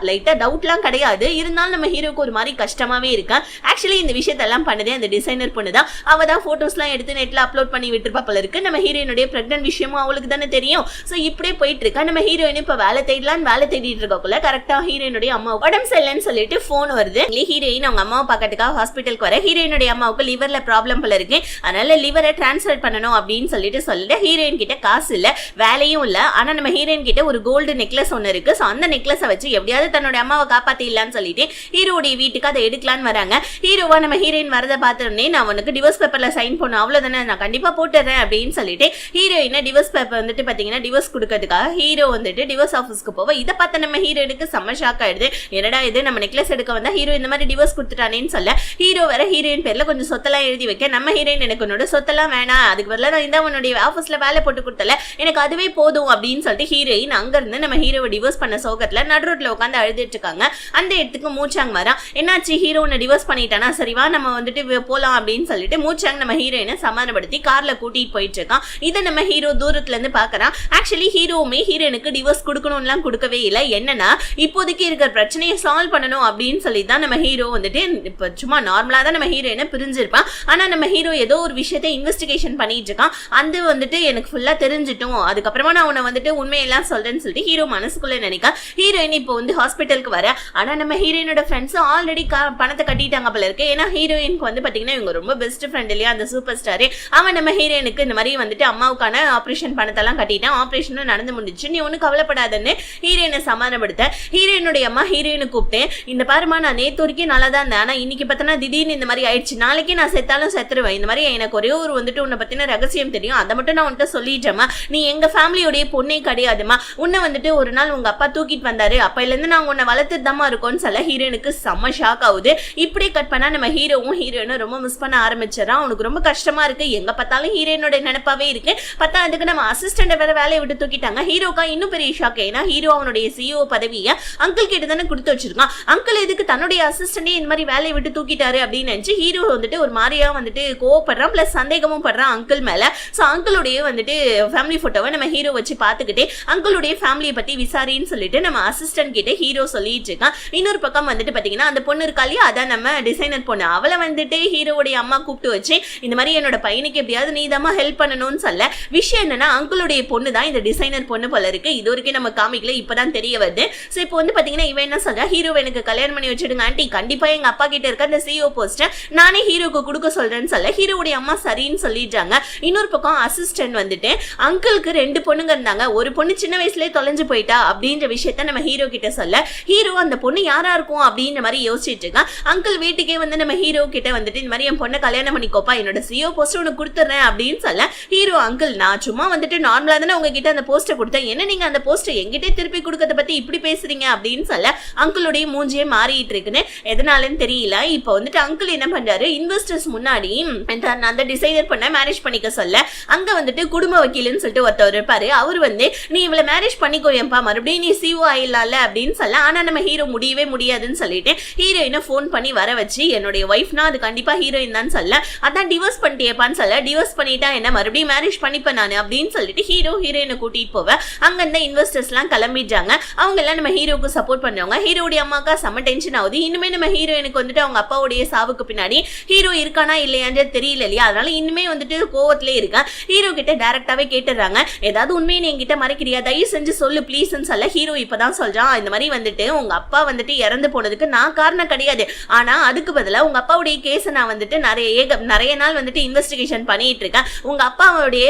லைட்டா டவுட்லாம் கிடையாது, இருந்தாலும் நம்ம ஹீரோக்கு ஒரு மாதிரி கஷ்டமாவே இருக்கா. ஆக்சுவலி இந்த விஷயத்தெல்லாம் பண்ணதே அந்த டிசைனர் பொண்ணுதான். அவ தான் போட்டோஸ்லாம் எடுத்து நெட்ல அப்லோட் பண்ணி விட்டுருப்பா போல இருக்கு. நம்ம ஹீரோயினுடைய பிரெக்னன்ட் விஷயமும் அவளுக்கு தானே தெரியும். சோ இப்படியே போயிட்டு இருக்கா. நம்ம ஹீரோயின் இப்ப வேலை தேடிட்டு இருக்கக்குள்ள கரெக்டா ஹீரோயினுடைய அம்மா உடம்பு சரியில்லைன்னு சொல்லிட்டு போன் வருது. ஹீரோயின் அவங்க அம்மாவை பார்க்கறதுக்காக ஹாஸ்பிட்டலுக்கு வர ஹீரோயினுடைய அம்மாவுக்கு லிவர்ல ப்ராப்ளம் போல இருக்கு, அதனால லிவரை டிரான்ஸ்ஃபர் பண்ணணும் அப்படின்னு சொல்லிட்டு ஹீரோயின் கிட்ட காசு இல்ல, வேலையும் இல்ல. ஆனா நம்ம ஹீரோயின் கிட்ட ஒரு கோல்டு நெக்லஸ் ஒன்னு இருக்கு. சோ அந்த நெக்லஸை வச்சு எப்படியாவது தன்னோட அம்மாவை காப்பாத்திடலான்னு சொல்லிட்டு ஹீரோடைய வீட்டுக்கு அதை எடுக்கலான்னு வராங்க. ஹீரோவா நம்ம ஹீரோயின் வரதை பார்த்தோன்னே நான் உனக்கு டிவோர்ஸ் பேப்பர்ல சைன் பண்ணும் அவ்வளவுதானே, நான் கண்டிப்பா போட்டுறேன் அப்படின்னு சொல்லிட்டு ஹீரோயினை டிவோர்ஸ் பேப்பர் வந்துட்டு பாத்தீங்கன்னா டிவோர்ஸ் கொடுக்கறதுக்காக ஹீரோ வந்துட்டு டிவோர்ஸ் ஆஃபீஸ்க்கு போவ. இதை பார்த்த நம்ம ஹீரோயினுக்கு செம்ம ஷாக் ஆயிடுது. என்னடா இது, நம்ம நெக்லஸ் எடுக்க வந்தா ஹீரோ இந்த மாதிரி டிவோர்ஸ் கொடுத்துட்டானேன்னு சொல்ல ஹீரோ வேற ஹீரோயின் பேர்ல கொஞ்சம் சொத்தெல்லாம் எழுதி வைக்க, நம்ம ஹீரோயின் எனக்கு உன்னோட சொத்தெல்லாம் வேணாம், அதுக்கு பதிலா நான் இந்த உன்னுடைய ஆஃபீஸ்ல வேலை போட்டு கொடுத்தல, எனக்கு அதுவே போதும் அப்படின்னு சொல்லிட்டு ஹீரோயின் அங்க இருந்து நம்ம ஹீரோவை டிவோர்ஸ் பண்ண சோகத்துல நடுரோட்ல உட்காந்து அழுதுட்டு இருக்காங்க. அந்த இடத்துக்கு மூச்சாங்க வரா. என்னாச்சு, ஹீரோனை டிவோர்ஸ் பண்ணிட்டானா, சரிவா நம்ம வந்துட்டு போலாம் அப்படின்னு சொல்லிட்டு மூச்சாங்க நம்ம ஹீரோயினை சமாதானப்படுத்தி கார்ல கூட்டிட்டு போயிட்டு இருக்கான். இதை நம்ம ஹீரோ தூரத்துல இருந்து பாக்குறான். ஆக்சுவலி ஹீரோவுமே ஹீரோனுக்கு டிவோர்ஸ் கொடுக்கணும்லாம் கொடுக்கவே இல்லை. என்னன்னா இப்போதைக்கு இருக்கிற பிரச்சனையை சால்வ் பண்ணணும் அப்படின்னு சொல்லி தான் நம்ம ஹீரோ வந்துட்டு இப்ப சும்மா நார்மலா தான் நம்ம ஹீரோயினை பிரிஞ்சிருப்பான். ஆனா நம்ம ஹீரோ ஏதோ ஒரு விஷயத்தை இன்வெஸ்டிகேஷன் பண்ணிட்டு இருக்கான். அது வந்துட்டு எனக்கு ஃபுல்லா தெரிஞ்சிட்டோம், அதுக்கப்புறமா நான் உன்னை வந்துட்டு உண்மையெல்லாம் சொல்றேன்னு சொல்லிட்டு ஹீரோ மனசுக்குள்ள நினைக்க ஹீரோயின் இப்போ வந்து ஹாஸ்பிட்டலுக்கு வர. ஆனா நம்ம ஹீரோயினோட ஃப்ரெண்ட்ஸ் ஆல்ரெடி பணத்தை கட்டிட்டாங்க போல இருக்கு. ஏன்னா ஹீரோயினுக்கு வந்து பாத்தீங்கன்னா இவங்க ரொம்ப பெஸ்ட் ஃப்ரெண்ட் இல்லையா, அந்த சூப்பர் ஸ்டாரு. அவன் நம்ம ஹீரோயினுக்கு இந்த மாதிரி வந்துட்டு அம்மாவுக்கான ஆபரேஷன் பணத்தெல்லாம் கட்டிட்டான், ஆபரேஷனும் நடந்து முடிச்சு, நீ ஒன்னும் கவலைப்படாதன்னு ஹீரோயினை சமாதானப்படுத்த ஹீரோயினுடைய அம்மா ஹீரோயினை கூப்பிட்டேன், இந்த பாருமா நான் நேத்து வரைக்கும் நல்லா தான் இருந்தேன், ஆனா இன்னைக்கு பார்த்தனா திடீர்னு இந்த மாதிரி ஆயிடுச்சு, நாளைக்கு நான் செத்தாலும் செத்துருவேன், இந்த மாதிரி எனக்கு ஒரே ஒரு வந்துட்டு உன்னை பத்தின ரகசியம் தெரியும், அதை மட்டும் நான் உன்கிட்ட சொல்லிட்டேமா, நீ எங்க ஃபேமிலியோடைய பொண்ணே கிடையாதுமா, உன்னை வந்துட்டு ஒரு நாள் உங்க அப்பா தூக்கிட்டு வந்தாரு, அப்பையில இருந்து நாங்க உன்னை வளர்த்துட்டு தான் இருக்கோம்னு சொல்ல ஹீரோயினுக்கு செம்ம ஷாக் ஆகுது. இப்படியே கட் பண்ணா நம்ம ஹீரோவும் ஹீரோயினும் ரொம்ப மிஸ் பண்ண ஆரம்பிச்சிடறான். அவனுக்கு ரொம்ப கஷ்டமா இருக்கு, எங்க பார்த்தாலும் ஹீரோயினோட நினைப்பாவே இருக்கு. பார்த்தா அதுக்கு நம்ம அசிஸ்டன்ட் வேற வேலையை விட்டு தூக்கிட்டாங்க. ஹீரோக்கா இன்னும் பெரிய ஷாக். ஏன்னா ஹீரோ அவனுடைய சிஇஓ பதவியை அங்கிள் கிட்ட தானே கொடுத்து வச்சிருக்கான். அங்கிள் எதுக்கு தன்னுடைய அசிஸ்டன்டே இந்த மாதிரி வேலையை விட்டு தூக்கிட்டாரு அப்படின்னு நினைச்சு ஹீரோ வந்துட்டு ஒரு மாதிரியா வந்துட்டு கோவப்படுறான், பிளஸ் சந்தேகமும் படுறான் அங்கிள் மேல. சோ அங்கிளுடைய வந்துட்டு ஃபேமிலி போட்டோவை நம்ம ஹீரோ வச்சு பார்த்துக்கிட்டே அங்கிளுடைய ஃபேமிலியை பத்தி விசாரின்னு சொல்லிட்டு நம்ம அசிஸ்டன்ட் கிட்ட ஹீரோ சொல்லிட்டு இருக்கான். இன்னொரு பக்கம் வந்துட்டு பாத்தீங்கன்னா அந்த பொண்ணு இருக்காலையா, அதான் நம்ம டிசைனர் பொண்ணு, அவளை வந்துட்டு ஹீரோடைய அம்மா கூப்பிட்டு வச்சு இந்த மாதிரி என்னோட பையனுக்கு எப்படியாவது நீ தான் ஹெல்ப் பண்ணணும்னு சொல்ல, விஷயம் என்னன்னா அங்கிளுடைய பொண்ணு தான் இந்த டிசைனர் பொண்ணு போல இருக்கு. இது வரைக்கும் நம்ம காமிக்கல, இப்பதான் தெரிய வருது. சோ இப்போ வந்து பாத்தீங்கன்னா இவன் என்ன சொல்றா, ஹீரோ எனக்கு கல்யாணம் பண்ணி வச்சிடுங்க ஆண்டி, கண்டிப்பா எங்க அப்பா கிட்ட இருக்க அந்த சிஇஓ போஸ்ட நானே ஹீரோக்கு கொடுக்க சொல்றேன்னு சொல்ல ஹீரோடைய அம்மா சரின்னு சொல்லிட்டாங்க. இன்னொரு பக்கம் அசிஸ்டன்ட் வந்துட்டு அங்கிளுக்கு 2 பொண்ணுங்க இருந்தாங்க, ஒரு பொண்ணு சின்ன வயசுலயே தொலைஞ்சு போயிட்டா அப்படின்ற விஷயத்த நம்ம ஹீரோ கிட்ட சொல்ல ஹீரோ அந்த பொண்ணு யாரா இருக்கும் அப்படின்ற மாதிரி யோசிச்சுட்டு இருக்கான். அங்கிள் வீட்டுக்கே வந்து நம்ம ஹீரோ கிட்ட வந்துட்டு இந்த மாதிரி என் பொண்ணை கல்யாணம் பண்ணிக்கோப்பா, என்னோட சிஇஓ போஸ்ட் உனக்கு கொடுத்துறேன் அப்படின்னு சொல்ல ஹீரோ அங்கிள் நான் சும்மா வந்துட்டு நார்மலா தானே உங்ககிட்ட அந்த போஸ்ட்டை கொடுத்தேன், என்ன நீங்க அந்த போஸ்ட்டை எங்கிட்டே திருப்பி கொடுக்கறத பத்தி இப்படி பேசுறீங்க அப்படின்னு சொல்ல அங்கிளுடைய மூஞ்சியே மாறிட்டு இருக்குன்னு எதனாலன்னு தெரியல. இப்போ வந்துட்டு அங்கிள் என்ன பண்றாரு, இன்வெஸ்டர்ஸ் முன்னாடி அந்த டிசைனர் பண்ண மேரேஜ் பண்ணிக்க சொல்ல அங்க வந்துட்டு குடும்ப வக்கீல்னு சொல்லிட்டு ஒருத்தர் இருப்பாரு, அவர் வந்து நீ இவளை மேரேஜ் பண்ணிக்கோயப்பா, மறுபடியும் நீ சிஓ ஆயிடலாம்ல அப்படின்னு சொல்ல, ஆனா நம்ம ஹீரோ முடியவே முடியாதுன்னு சொல்லிட்டு ஹீரோயினை போன் பண்ணி வர வச்சு என்னுடைய ஒய்ஃப்னா அது கண்டிப்பா ஹீரோயின் தான் சொல்ல, அதான் டிவோர்ஸ் பண்ணிட்டேப்பான்னு சொல்ல, டிவோர்ஸ் பண்ணிட்டா என்ன மறுபடியும் மேரேஜ் பண்ணிப்பேன் நான் அப்படின்னு சொல்லிட்டு ஹீரோயினை கூட்டிட்டு போவேன். அங்க இருந்த இன்வெஸ்டர்ஸ் எல்லாம் கிளம்பிட்டாங்க. அவங்க எல்லாம் நம்ம ஹீரோக்கு சப்போர்ட் பண்றவங்க. ஹீரோடைய அம்மாக்கா செம்ம டென்ஷன் ஆகுது. இனிமே நம்ம ஹீரோயினுக்கு வந்துட்டு அவங்க அப்பாவுடைய சாவு சாவுக்கு பின்னாடி ஹீரோ இருக்கானா இல்லையான்னு தெரியல இல்லையா, அதனால இனிமே வந்துட்டு கோவத்திலே இருக்கேன். ஹீரோ கிட்ட டைரக்டாவே கேட்டுறாங்க, ஏதாவது உண்மையை நீ என்கிட்ட மறைக்கிறியா, தயவு செஞ்சு சொல்லு ப்ளீஸ்ன்னு சொல்ல ஹீரோ இப்பதான் சொல்றான், இந்த மாதிரி வந்துட்டு உங்க அப்பா வந்துட்டு இறந்து போனதுக்கு நான் காரணம் கிடையாது, ஆனா அதுக்கு பதிலா உங்க அப்பாவுடைய கேஸை நான் வந்துட்டு நிறைய நாள் வந்துட்டு இன்வெஸ்டிகேஷன் பண்ணிட்டு இருக்கேன். உங்க அப்பாவுடைய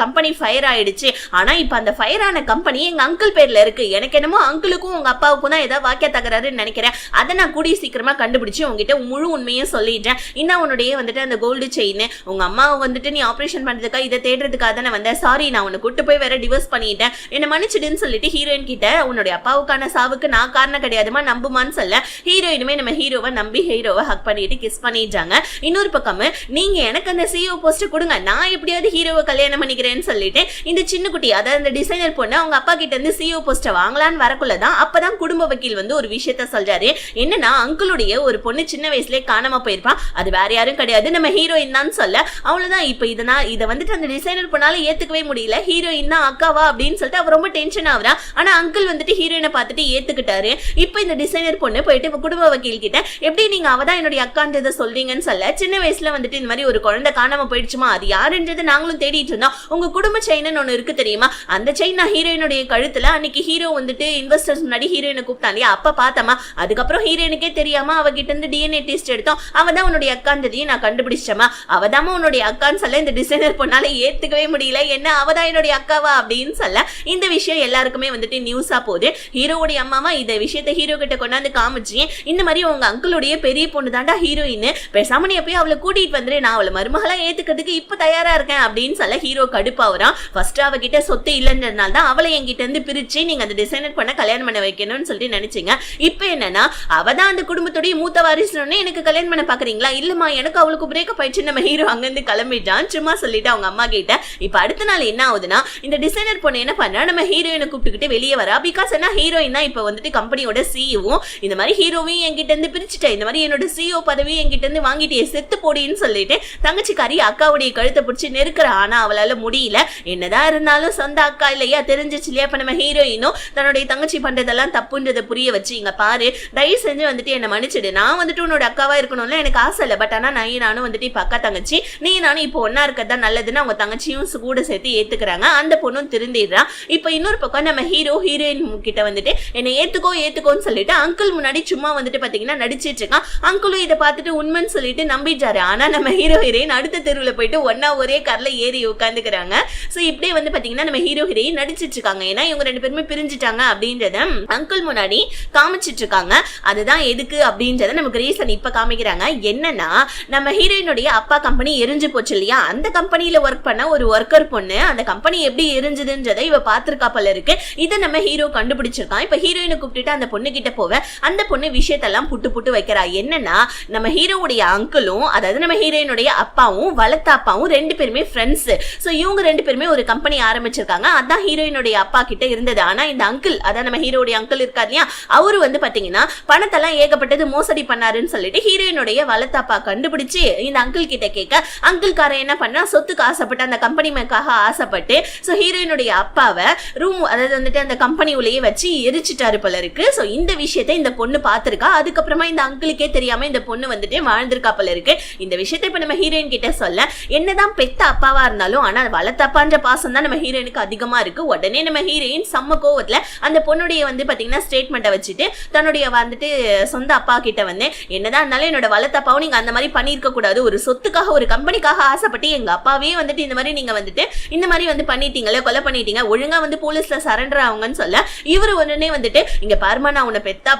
கம்பெனி ஃபயர் ஆயிடுச்சு, ஆனா இப்ப அந்த ஃபயர் ஆன கம்பெனி எங்க அங்கிள் பேர்ல இருக்கு. எனக்கு என்னமோ அங்கிளுக்கும் உங்க அப்பாவுக்கும் தான் ஏதாவது வாக்கிய தகராறுன்னு நினைக்கிறேன். அதை நான் கூடிய சீக்கிரமா கண்டுபிடிச்சு உங்ககிட்ட முழு உண்மையும் சொல்லிட்டேன். இன்னும் உன்னுடைய வந்துட்டு அந்த கோல்டு செயின் உங்க அம்மாவை வந்துட்டு நீ ஆபரேஷன் பண்றதுக்கா இதை தேடுறதுக்காக தானே வந்தேன், சாரி நான் உன்னை கூட்டு போய் வேற டிவோர்ஸ் பண்ணிட்டேன், என்ன மன்னிச்சிடுன்னு சொல்லிட்டு ஹீரோயின் கிட்ட உன்னுடைய அப்பாவுக்கான சாவுக்கு நான் காரணம் கிடையாதுமா நம்புமான்னு சொல்ல ஹீரோயினுமே நம்ம ஹீரோவை நம்பி ஹீரோவை ஹக் பண்ணிட்டு கிஸ் பண்ணிட்டாங்க. இன்னொரு பக்கம் நீங்க எனக்கு அந்த சிஓ போஸ்ட் கொடுங்க, நான் எப்படியாவது ஹீரோவை கல்யாணம் பண்ணிக்கிறேன்னு சொல்லிட்டு இந்த சின்ன குட்டி அதாவது அந்த டிசைனர் பொண்ணு அவங்க அப்பா கிட்ட இருந்து சிஓ போஸ்ட் வாங்கலான்னு வரக்குள்ளதான் அப்பதான் குடும்ப வக்கீல் வந்து ஒரு விஷயத்த சொல்றாரு. என்னன்னா அங்கிளுடைய ஒரு பொண்ணு சின்ன வயசுலேயே காணாம போயிருப்பான், அது வேற யாரும் கிடையாது நம்ம ஹீரோயின் தான் சொல்ல அவ்வளவுதான். இப்ப இதை வந்துட்டு அந்த டிசைனர் பொண்ணால ஏத்துக்கவே முடியல, ஹீரோயின் தான் அக்காவா அப்படின்னு சொல்லிட்டு அவர் ரொம்ப டென்ஷன் ஆகுறா. ஆனா அங்கிள் வந்துட்டு ஹீரோயினை பார்த்துட்டு ஏத்துக்கிட்டாரு. இப்ப இந்த டிசைனர் பொண்ணு போயிட்டு குடும்ப வக்கீல் கிட்ட எப்படி நீங்க அவதான் என்னுடைய அக்கான்றதை சொல்றீங்கன்னு சொல்ல சின்ன வயசுல வந்துட்டு இந்த மாதிரி ஒரு குழந்தை காணாம போயிடுச்சுமா, அது யாருன்றது நாங்களும் தேடிட்டு இருந்தோம், உங்க குடும்ப செயின் ஒண்ணு இருக்கு தெரியுமா, அந்த செயின் நான் ஹீரோயினுடைய கழுத்துல அன்னைக்கு ஹீரோ வந்துட்டு இன்வெஸ்டர்ஸ் முன்னாடி ஹீரோயினை கூப்பிட்டான் இல்லையா அப்ப பார்த்தமா, அதுக்கப்புறம் ஹீரோயினுக்கே தெரியாம அவகிட்ட இருந்து டிஎன்ஏ டெஸ்ட் எடுத்தோம், அவதான் உன்னுடைய அக்கான்றதையும் நான் கண்டுபிடிச்சமா, அவதாம உன்னுடைய அக்கான்னு சொல்ல இந்த டிசைனர் பொண்ணால ஏத்துக்கவே முடியல, என்ன அவதான் என்னுடைய அக்காவா அப்படின்னு சொல்ல இந்த விஷயம் எல்லாருக்குமே வந்துட்டு நியூஸா போகுது. ஹீரோவுடைய அம்மாவா இந்த விஷயத்தை ஹீரோ கிட்ட கொண்டாந்து காமிச்சு இந்த மாதிரி உங்க அங்கிளுடைய பெரிய பொண்ணு தாண்டா ஹீரோயின், பேசாம நீ போய் அவளை கூட்டிட்டு வந்துரு, நான் அவளை மருமகளா ஏத்துக்கிறதுக்கு இப்ப தயாரா இருக்கேன் அப்படின்னு சொல்ல ஹீரோ கடுப்பாவறான். ஃபர்ஸ்ட் அவகிட்ட சொத்து இல்லைன்றதுனால தான் அவளை என்கிட்ட இருந்து பிரிச்சு நீங்க அந்த டிசைனர் பண்ண கல்யாணம் பண்ண வைக்கணும்னு சொல்லிட்டு நினைச்சீங்க. இப்ப என்னன்னா அவதான் அந்த குடும்பத்தோடைய மூத்த வாரிசுன்னு எனக்கு கல்யாணம் பண்ண பாக்குறீங்களா, இல்லமா எனக்கு அவளுக்கு பிரேக்கப் ஆயிடுச்சு நம்ம ஹீரோ அங்கிருந்து கிளம்பிட்டான் சும்மா சொல்லிட்டு அவங்க அம்மா கிட்ட. இப்ப அடுத்த நாள் என்ன ஆகுதுன்னா இந்த டிசைனர் பொண்ணு என்ன பண்ணா நம்ம ஹீரோயினை கூப்பிட்டுக்கிட்டு வெளியே வரா. பிகாஸ் என்ன ஹீரோயின் தான் இப்ப வந்துட்டு கம்பெனியோட சிஇஓ, இந்த மாதிரி ஹீரோவையும் என்கிட்ட இருந்து பிரிச்சுட்டேன், இந்த மாதிரி என்னோட சிஇஓ பதவியும் என்கிட்ட இருந்து வாங்கிட்டே செத்து போடின்னு சொல்லிட்டு தங்கச்சிக்காரி அக்காவுடைய கழுத்தை பிடிச்சி நெருக்குற. ஆனா அவளால முடியல, என்னதான் இருந்தாலும் சொந்த அக்கா இல்லையா தெரிஞ்சிச்சு இல்லையா. இப்ப நம்ம ஹீரோயினும் தன்னுடைய தங்கச்சி பண்றதெல்லாம் தப்புன்றதை புரிய வச்சு இங்க பாரு தயவு செஞ்சு வந்துட்டு என்ன மன்னிச்சிடு, நான் வந்துட்டு உன்னோட அக்காவா இருக்கணும்ல எனக்கு ஆசை இல்லை, பட் ஆனா நானும் வந்துட்டு இப்ப அக்கா தங்கச்சி நீ நானும் இப்போ ஒன்னா இருக்கதா நல்லதுன்னு அவங்க தங்கச்சியும் கூட சேர்த்து ஏத்துக்கிறாங்க. அந்த பொண்ணும் திருந்திடுறான். இப்ப இன்னொரு பக்கம் நம்ம ஹீரோயின் கிட்ட வந்துட்டு என்ன ஏத்துக்கோன்னு சொல்லிட்டு அங்கிள் முன்னாடி சும்மா வந்துட்டு பாத்தீங்கன்னா நடிச்சிட்டு இருக்கான். அங்கிளும் இதை பார்த்துட்டு உண்மைன்னு சொல்லிட்டு நம்பிட்டாரு. ஆனா நம்ம ஹீரோயின் அடுத்த தெருவில் போயிட்டு ஒன்னா ஒரே கார்ல ஏறி உட்காந்துக்கிறாங்க. சோ இப்படியே வந்து பாத்தீங்கன்னா நம்ம ஹீரோயின் நடிச்சிட்டு இருக்காங்க. ஏன்னா இவங்க ரெண்டு பேருமே பிரிஞ்சுட்டாங்க அப்படின்றத அங்கிள் முன்னாடி காமிச்சிட்டு இருக்காங்க. அதுதான் எதுக்கு அப்படின்றத நமக்கு ரீசன் இப்ப காமிக்கிறாங்க. என்னன்னா நம்ம ஹீரோயினுடைய அப்பா கம்பெனி எரிஞ்சு போச்சு இல்லையா, அந்த கம்பெனியில ஒர்க் பண்ண ஒரு ஒர்க்கர் பொண்ணு அந்த கம்பெனி எப்படி எரிஞ்சதுன்றதை இவ பாத்துருக்கா போல இருக்கு. இதை நம்ம ஹீரோ கண்டுபிடிச்சிருக்கான். இப்ப ஹீரோயினை கூப்பிட்டுட்டு அந்த பொண்ணு கிட்ட போவ அந்த பொண்ணு விஷயத்தெல்லாம் புட்டு வைக்கிறா. என்னன்னா நம்ம ஹீரோவுடைய அங்கிளும் அதாவது நம்ம ஹீரோயினுடைய அப்பாவும் வளர்த்த அப்பாவும் ரெண்டு பேருமே ஃப்ரெண்ட்ஸ். சோ இவங்க ரெண்டு பேருமே ஒரு கம்பெனி ஆரம்பிச்சிருக்காங்க. அதான் ஹீரோயினுடைய அப்பா கிட்ட இருந்தது. ஆனா இந்த அங்கிள் அதான் நம்ம ஹீரோடைய அங்கிள் இருக்காரு இல்லையா, அவரு வந்து பாத்தீங்கன்னா பணத்தெல்லாம் ஏகப்பட்டது மோசடி பண்ணாருன்னு சொல்லிட்டு ஹீரோயினுடைய வளர்த்த அப்பா கண்டுபிடிச்சு இந்த அங்கிள் கிட்ட கேட்க அங்கிள்காரன் என்ன பண்ணா சொத்துக்கு ஆசைப்பட்டு அந்த கம்பெனி மேக்காக ஆசைப்பட்டு சோ ஹீரோயினுடைய அப்பாவை ரூம் அதாவது வந்துட்டு அந்த கம்பெனி உள்ளேயே வச்சு எரிச்சிட்டாரு போல இருக்கு. சோ இந்த விஷயத்தை இந்த பொண்ணு பாத்துருக்கா. அதுக்கப்புறமா இந்த அங்கிளுக்கே தெரியாம இந்த பொண்ணு வந்துட்டு வாழ்ந்திருக்கா போல இருக்கு. இந்த விஷயத்தை இப்ப நம்ம ஹீரோயின் கிட்ட சொல்ல என்னதான் பெத்த அப்பாவா இருந்தாலும் ஆனா வளர்த்த அப்பான்ற பாசம் தான் நம்ம ஹீரோயினுக்கு அதிகமா இருக்கு. உடனே நம்ம ஹீரோயின் செம்ம கோவத்துல அந்த பொண்ணுடைய வந்து பாத்தீங்கன்னா ஸ்டேட்மெண்ட்டை வச்சுட்டு தன்னுடைய வந்துட்டு சொந்த அப்பா கிட்ட வந்து என்னதான் இருந்தாலும் என்னோட வளர்த்த அப்பாவும் நீங்க அந்த மாதிரி பண்ணிருக்க கூடாது, ஒரு சொத்துக்காக ஒரு கம்பெனிக்காக ஆசைப்பட்டு எங்க அப்பாவே வந்துட்டு இந்த மாதிரி நீங்க வந்துட்டு இந்த மாதிரி வந்து பண்ணிட்டீங்களே கொலை பண்ணிட்டீங்க, ஒழுங்கா வந்து போலீஸ்ல சரண்டர் ஆகுங்கன்னு சொல்ல இவரு உடனே வந்துட்டு இங்க பாருமா நான் உன்னை பெத்த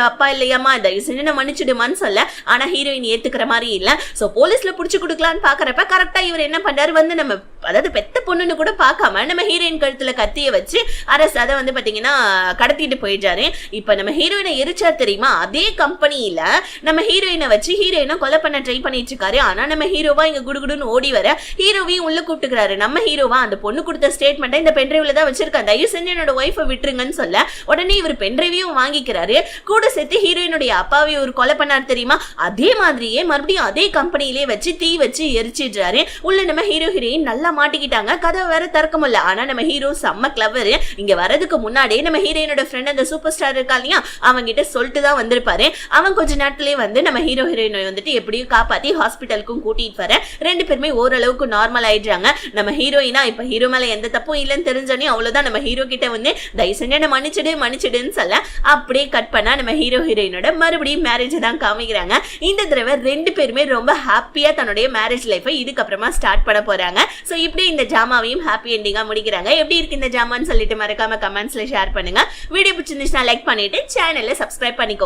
அப்பா இல்லையாமா தயவு செஞ்சு நான் மன்னிச்சிடுமான்னு சொல்ல ஆனா ஹீரோயின் ஏத்துக்கிற மாதிரி இல்ல. சோ போலீஸ்ல புடிச்சு கொடுக்கலான்னு பாக்குறப்ப கரெக்டா இவர் என்ன பண்றாரு வந்து நம்ம அதாவது பெத்த பொண்ணுன்னு கூட பார்க்காம நம்ம ஹீரோயின் கழுத்துல கத்திய வச்சு அரசு அதை வந்து பாத்தீங்கன்னா கடத்திட்டு போயிடுறாரு. இப்ப நம்ம ஹீரோயினை எரிச்சார் தெரியுமா, அதே கம்பெனியில நம்ம ஹீரோயினை வச்சு ஹீரோயினை கொலை பண்ண ட்ரை பண்ணிட்டு இருக்காரு. ஆனா நம்ம ஹீரோவா இங்க குடுகுடுன்னு ஓடி வர ஹீரோவையும் உள்ள கூப்பிட்டுக்கிறாரு. நம்ம ஹீரோவா அந்த பொண்ணு கொடுத்த ஸ்டேட்மெண்ட்டை இந்த பென்ட்ரைவ்ல தான் வச்சிருக்கேன், தயவு செஞ்சு என்னோட ஒய்ஃபை விட்டுருங்கன்னு சொல்ல உடனே இவர் பென்ட்ரைவையும் வாங்கிக்கிறாரு. கூட சேர்த்து ஹீரோயினுடைய அப்பாவை ஒரு கொலை பண்ணார் தெரியுமா, அதே மாதிரியே மறுபடியும் அதே கம்பெனியிலே வச்சு தீ வச்சு எரிச்சிடுறாரு. உள்ள நம்ம ஹீரோயின் நல்லா பார்த்தா மாட்டிக்கிட்டாங்க, கதவை வேற திறக்க முடியல. ஆனா நம்ம ஹீரோ செம்ம கிளவர், இங்க வரதுக்கு முன்னாடியே நம்ம ஹீரோயினோட ஃப்ரெண்ட் அந்த சூப்பர் ஸ்டார் இருக்கா இல்லையா, அவங்க கிட்ட சொல்லிட்டு தான் வந்திருப்பாரு. அவன் கொஞ்ச நேரத்திலேயே வந்து நம்ம ஹீரோ ஹீரோயினை வந்துட்டு எப்படியும் காப்பாத்தி ஹாஸ்பிட்டலுக்கும் கூட்டிட்டு வர ரெண்டு பேருமே ஓரளவுக்கு நார்மல் ஆயிடுறாங்க. நம்ம ஹீரோயினா இப்ப ஹீரோ மேல எந்த தப்பும் இல்லைன்னு தெரிஞ்சோடனே அவ்வளவுதான் நம்ம ஹீரோ கிட்ட வந்து தயவு செஞ்சு என்ன மன்னிச்சிடுன்னு சொல்ல அப்படியே கட் பண்ணா நம்ம ஹீரோ ஹீரோயினோட மறுபடியும் மேரேஜ் தான் காமிக்கிறாங்க. இந்த தடவை ரெண்டு பேருமே ரொம்ப ஹாப்பியா தன்னுடைய மேரேஜ் லைஃபை இதுக்கப்புறமா ஸ்டார்ட் பண்ண போறாங்க. சோ இப்படி இந்த ஜாமாவையும் ஹாப்பி எண்டிங்கா முடிக்கிறாங்க. எப்படி இருக்கு இந்த ஜாமான்னு சொல்லிட்டு மறக்காம கமெண்ட்ஸ்ல ஷேர் பண்ணுங்க. வீடியோ பிடிச்சிருந்துச்சுன்னா லைக் பண்ணிட்டு சேனலை சப்ஸ்கிரைப் பண்ணிக்கோ.